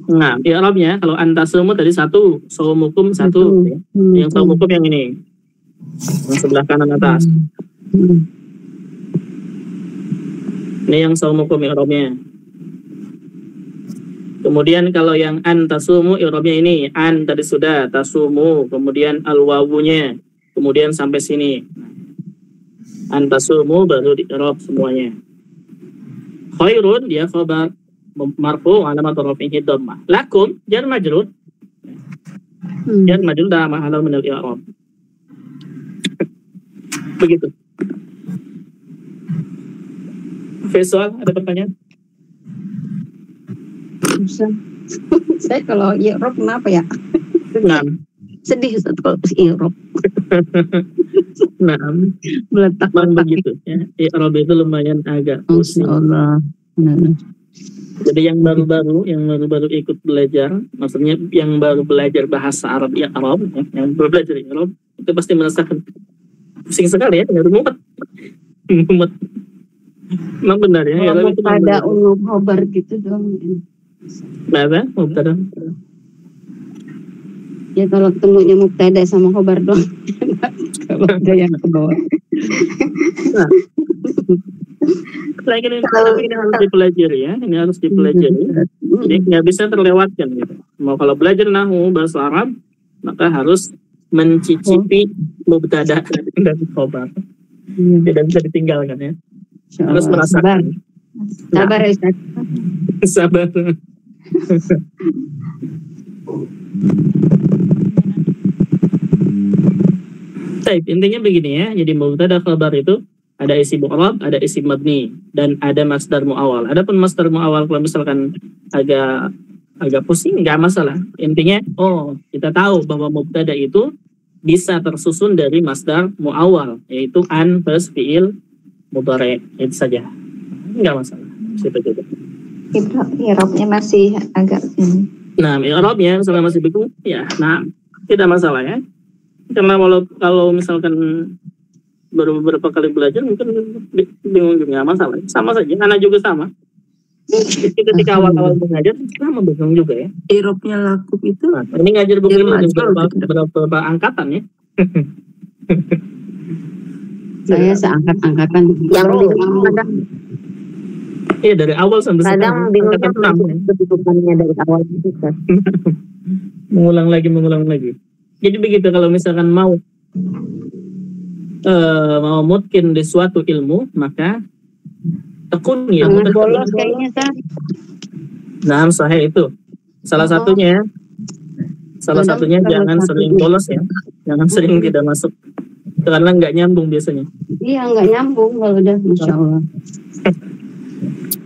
Nah, i'rabnya kalau antasumu tadi 1, saumukum 1 ya. Yang saumukum yang ini. Yang sebelah kanan atas. Ini yang saumukum i'rabnya. Kemudian kalau yang antasumu i'rabnya ini, an tadi sudah, tasumu, kemudian al-wawunya, kemudian sampai sini. Antasumu baru di i'rab semuanya. Khairun dia khabar marfu alamat rafihi dhammah. Lakum jar majrur. Jar majrur dah mahal min al-i'rab. Begitu. Visual ada pertanyaan? Susah. Saya kalau i'rab kenapa ya? Nah, Sedih Ustaz kalau i'rab. nah, Meletak begitu ya. I'rab itu lumayan agak pusing. Allah. Jadi yang baru-baru ikut belajar, maksudnya yang baru belajar bahasa Arab i'rab, ya, yang baru belajar i'rab itu pasti merasakan pusing sekali ya, mumet. Mumet. Memang benar ya. Kalau ada ulum khobar gitu dong. Kenapa? Mubtada. Ya kalau ketemunya mubtada sama khobar dong. Kalau ada yang ke bawah. Nah, ini harus dipelajari ya. Ini harus dipelajari. Jadi nggak bisa terlewatkan gitu. Mau kalau belajar nahwu bahasa Arab, maka harus mencicipi mubtada dan khobar. Tidak bisa ditinggalkan ya. Harus merasakan. Sabar ya Ustaz. Sabar. Baik, intinya begini ya. Jadi mubtada khabar itu ada isim mu'rab, ada isim mabni, dan ada masdar mu'awal. Adapun masdar mu'awal kalau misalkan agak pusing nggak masalah. Intinya kita tahu bahwa mubtada itu bisa tersusun dari masdar mu'awal, yaitu an plus fi'il mudhari, itu saja. Nggak masalah. Siapa juga. I'rabnya masih agak ini. Nah, i'rabnya misalnya masih bingung, ya, nah tidak masalah ya. Karena kalau misalkan baru beberapa kali belajar mungkin bingung juga, nggak masalah. Sama saja, anak juga sama. Ketika awal-awal mengajar sama bingung juga ya. I'rabnya Lakum itu Nah, ini ngajar buku Dia ini majrur berapa angkatan ya? Saya seangkat-angkatan. Yang bingung kadang Iya, dari awal sampai kadang sekarang bingungnya angkatan 6 ya. kedudukannya dari awal itu kan. mengulang lagi. Jadi begitu kalau misalkan mau mungkin di suatu ilmu, maka tekun ya. Jangan bolos kayaknya Ustaz. Nah, sahih itu. Salah satunya jangan sering bolos ya. Jangan sering tidak masuk. Karena nggak nyambung biasanya. Iya nggak nyambung kalau udah Masya Allah.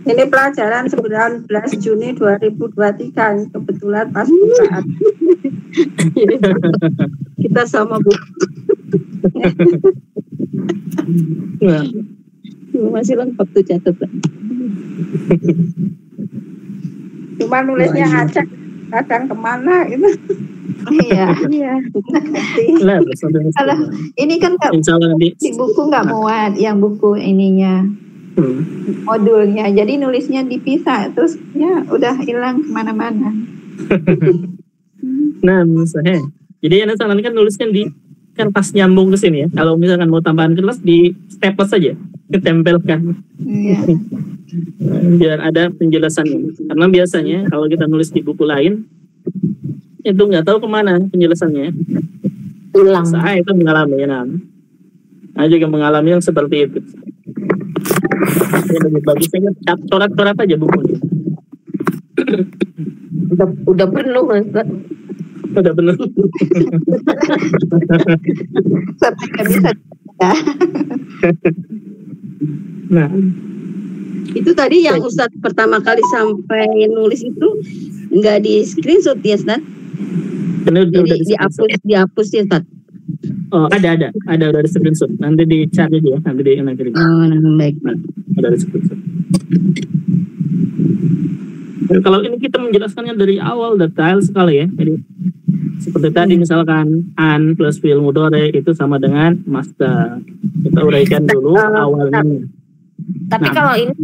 Ini pelajaran 19 Juni 2023, kebetulan pas bukaan. kita sama Bu. Nah, Masih lengkap tuh catatan. Cuma nulisnya aja, kadang kemana gitu. Iya. lah, Kalau ini kan nggak, insya Allah nanti. di buku nggak muat, yang buku ininya modulnya, jadi nulisnya dipisah, terus ya udah hilang kemana-mana. Nah, misalnya, jadi Anda sarankan nulisnya di kertas nyambung ke sini ya. Kalau misalkan mau tambahan kertas di staples saja, ditempelkan. Iya. Biar ada penjelasannya. Karena biasanya kalau kita nulis di buku lain, itu nggak tahu kemana penjelasannya. Hilang. Saya itu mengalami, saya juga mengalami yang seperti itu. Yang lebih bagusnya coret-coret aja bukunya. Udah penuh Ustaz. Udah benar. Sampai nggak bisa. Nah, Itu tadi yang Ustadz pertama kali sampai nulis itu nggak di screenshot ya Ustadz? ini udah Dihapus ya Ustadz? Oh, ada udah di screenshot. Nanti dicari dia, nanti kirim. Oh, baik. Ada di screenshot. Dan kalau ini kita menjelaskannya dari awal detail sekali ya. Jadi seperti tadi misalkan an plus fi'il mudhari itu sama dengan masdar. Kita uraikan dulu awalnya. Tapi kalau ini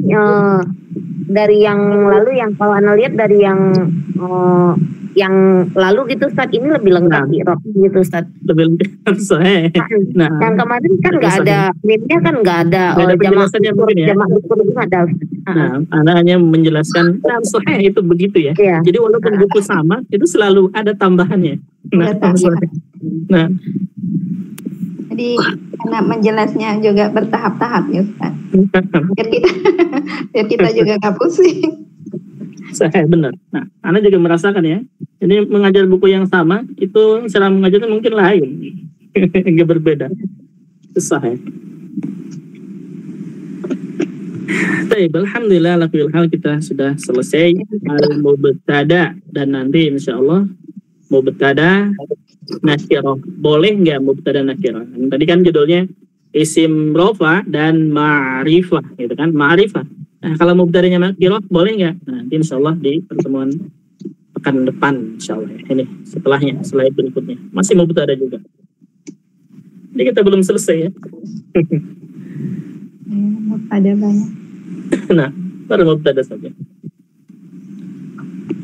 dari yang lalu, yang kalau Anda lihat dari yang lalu gitu Ustaz, ini lebih lengkap gitu Ustaz. Lebih saya. Nah, yang kemarin kan nggak ada, mimnya kan nggak ada penjelasannya mungkin ya. Jamaah itu ada. Nah, Anda hanya menjelaskan sahih itu begitu ya. Iya. Jadi walaupun buku sama, itu selalu ada tambahannya. Nah, Jadi karena menjelasnya juga bertahap-tahap ya Ustaz. Biar kita Biar kita juga nggak pusing. Saya benar. Nah, Anda juga merasakan ya. Ini mengajar buku yang sama, itu cara mengajarnya mungkin lain. Enggak berbeda. Susah ya. Baik, alhamdulillah ala kulli hal kita sudah selesai al-mubtada, dan nanti insyaallah mubtada nakirah. Boleh nggak mubtada nakirah? Tadi kan judulnya isim rofa dan ma'rifah gitu kan, ma'rifah. Nah, kalau mubtadanya nakirah boleh nggak? Nah, nanti insyaallah di pertemuan pekan depan insyaallah ya. Ini setelahnya, slide berikutnya masih mubtada juga. Jadi kita belum selesai ya. Ada banyak. Nah, baru mubtada saja.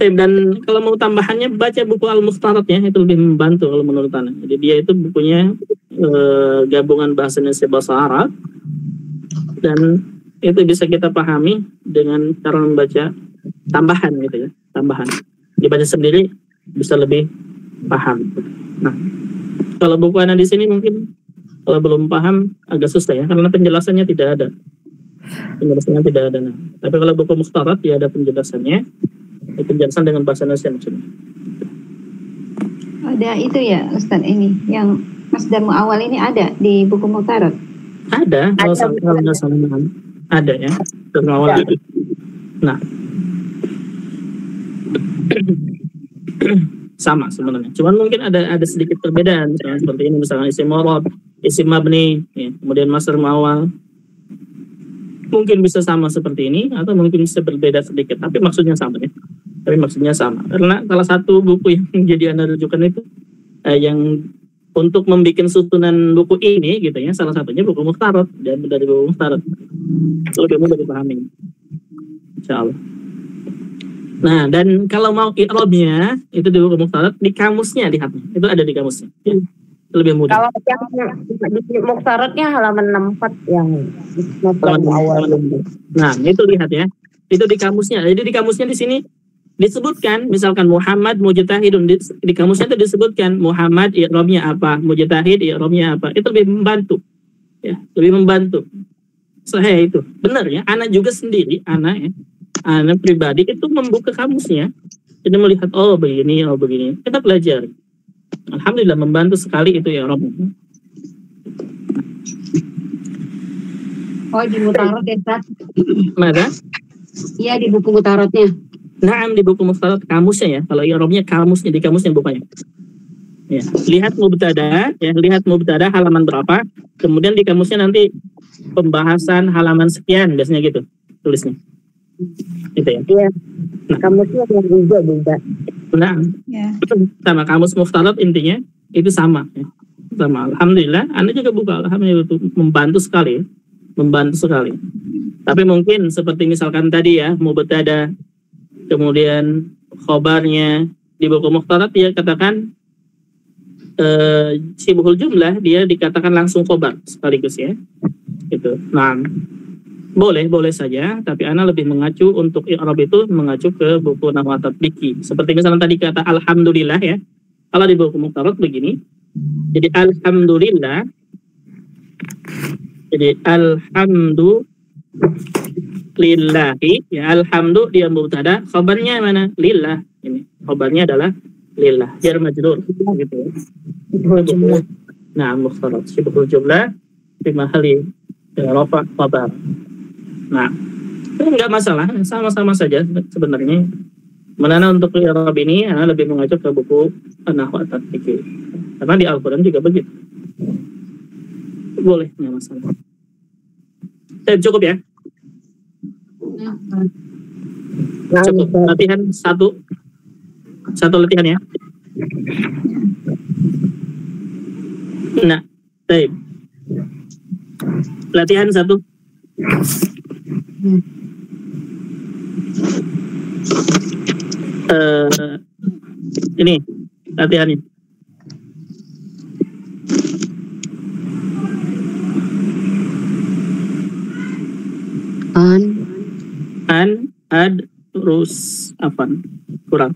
Dan kalau mau tambahannya baca buku Al-Mukhtarat ya, itu lebih membantu kalau menurut Ana. Jadi dia itu bukunya gabungan bahasa Indonesia bahasa Arab, dan itu bisa kita pahami dengan cara membaca tambahan gitu ya, tambahan. Dibaca sendiri bisa lebih paham. Nah, kalau buku Ana di sini mungkin kalau belum paham agak susah ya, karena penjelasannya tidak ada. Penjelasannya tidak ada. Nah, tapi kalau buku Mukhtarat ya ada penjelasannya. Penjelasan dengan bahasa Indonesia maksudnya. Ada itu ya Ustadz, ini yang Masdar Mu'awwal ini ada di buku Mukhtarat? Ada, kalau nggak salah ada ya. Awal. Nah, sama sebenarnya. Cuman mungkin ada sedikit perbedaan. Misalnya seperti ini, misalnya isim murad, isim mabni, ya, kemudian masdar mu'awwal. Mungkin bisa sama seperti ini, atau mungkin bisa berbeda sedikit. Tapi maksudnya sama ya. Tapi maksudnya sama. Karena salah satu buku yang jadi Anda rujukan itu yang untuk membuat susunan buku ini gitu ya, salah satunya buku Mukhtarat, dan dari buku Mukhtarat itu lebih mudah dipahami insyaallah. Nah, dan kalau mau i'rabnya itu di buku Mukhtarat, di kamusnya lihatnya itu ada di kamusnya ya, itu lebih mudah. Kalau yang di Mukhtaratnya halaman 64 yang awal. Nah, itu lihat ya, itu di kamusnya. Jadi di kamusnya di sini disebutkan, misalkan Muhammad mujtahidun, di kamusnya itu disebutkan Muhammad i'rabnya apa, mujtahid i'rabnya apa. Itu lebih membantu ya, lebih membantu. Saya itu benar ya, anak juga sendiri, anak pribadi itu membuka kamusnya, jadi melihat oh begini, kita belajar. Alhamdulillah membantu sekali itu i'rabnya. Oh, di Mukhtarat ya, Ustaz? Mana? Iya, di buku Mukhtaratnya. Nah, di buku Mukhtarat kamusnya ya. Kalau i'rabnya kamusnya, di kamusnya bukannya. Ya, lihat mubtada, ya, lihat mubtada halaman berapa. Kemudian di kamusnya nanti pembahasan halaman sekian, biasanya gitu tulisnya. Gitu ya. Iya. Nah, kamusnya yang juga. Nah, Ya. sama kamus Mukhtarat intinya itu sama ya. Sama. Alhamdulillah, Anda juga buka, alhamdulillah itu membantu sekali. Membantu sekali. Tapi mungkin seperti misalkan tadi ya, mubtada, kemudian khobarnya di buku Mukhtarat dia katakan sibhul jumlah, dia dikatakan langsung khobar sekaligus ya. Gitu. Nah, boleh saja, tapi ana lebih mengacu untuk i'rab itu mengacu ke buku Nahwu Tatbiki. Seperti misalnya tadi kata alhamdulillah ya. Kalau di buku Mukhtarat begini. Jadi alhamdulillah. Jadi alhamdulillahi ya, alhamdu dia mubtada, khabarnya mana? Lillah. Ini khabarnya adalah lillah, jar majrur gitu ya. Nah, Mukhtarat sibhul jumlah fi mahalli rafa khabar. Nah, itu enggak masalah, sama-sama saja sebenarnya. Menana untuk i'rab ini ana lebih mengacu ke buku Nahwu Tatbiki. Karena di Al-Qur'an juga begitu. Boleh, enggak masalah. Cukup ya? Cukup. Latihan satu latihan ya. Nah, baik. Latihan satu. Ini latihannya. Ad terus apa? Kurang.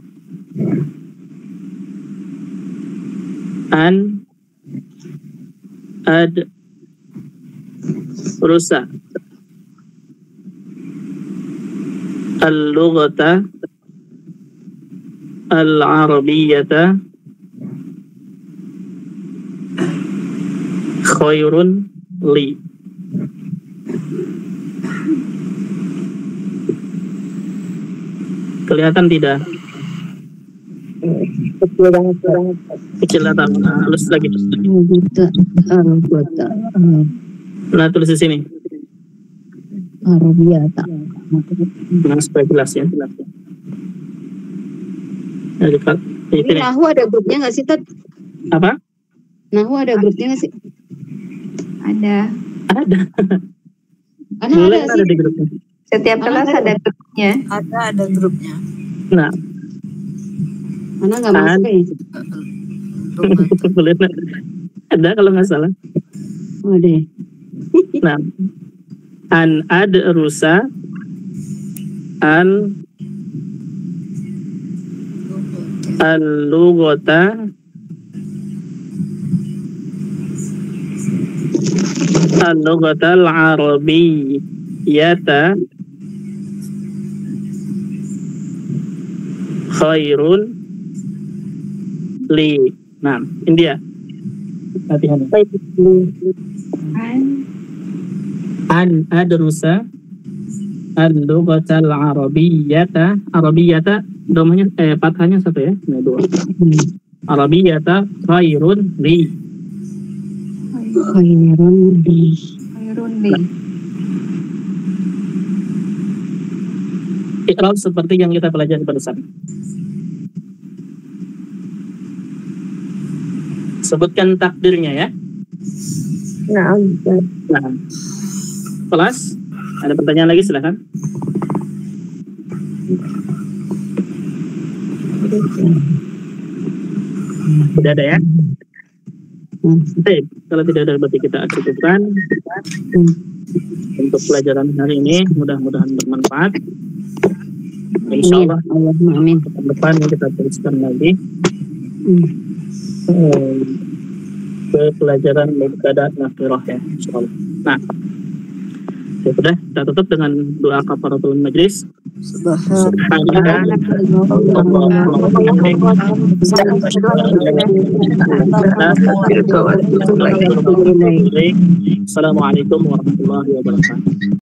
Ad rusa. al-lughata al-arabiyyata khairun li. Kelihatan tidak? Kecil banget. Kecil atau halus lagi? Buta, buta, Nah, tulis di sini. Arabiata. Nah, supaya jelas ya. Nah, dekat. Ini Nahu ada grupnya nggak sih, Tat? Apa? Nahu ada grupnya nggak sih? Ada. Ada. Karena Mulai ada ada sih. di grupnya. Setiap kelas ada grupnya. Ada grupnya. Nah, Mana nggak masuk ya? boleh. Ada kalau nggak salah. Oh, deh. Nah, an adrusa al-lughata al-arabiyyata khairun li. Nah, ini dia. Latihan. An adrusa al-lughata al-arabiyyata. Arabiyyata domanya fathahnya satu ya, ini dua. Arabiyyata khairun li. Khairun li. Iqra seperti yang kita pelajari barusan. Sebutkan takdirnya ya. Nah, Nah, kelas, ada pertanyaan lagi silakan. Tidak ada ya? Baik, kalau tidak ada berarti kita cukupkan untuk pelajaran hari ini. Mudah-mudahan bermanfaat. Insya Allah, Amin. depan kita teruskan lagi ke pelajaran mubtada nakhirah ya. Insya Allah. Nah, ya sudah, kita tutup dengan doa kafaratul majlis. Assalamualaikum warahmatullahi wabarakatuh.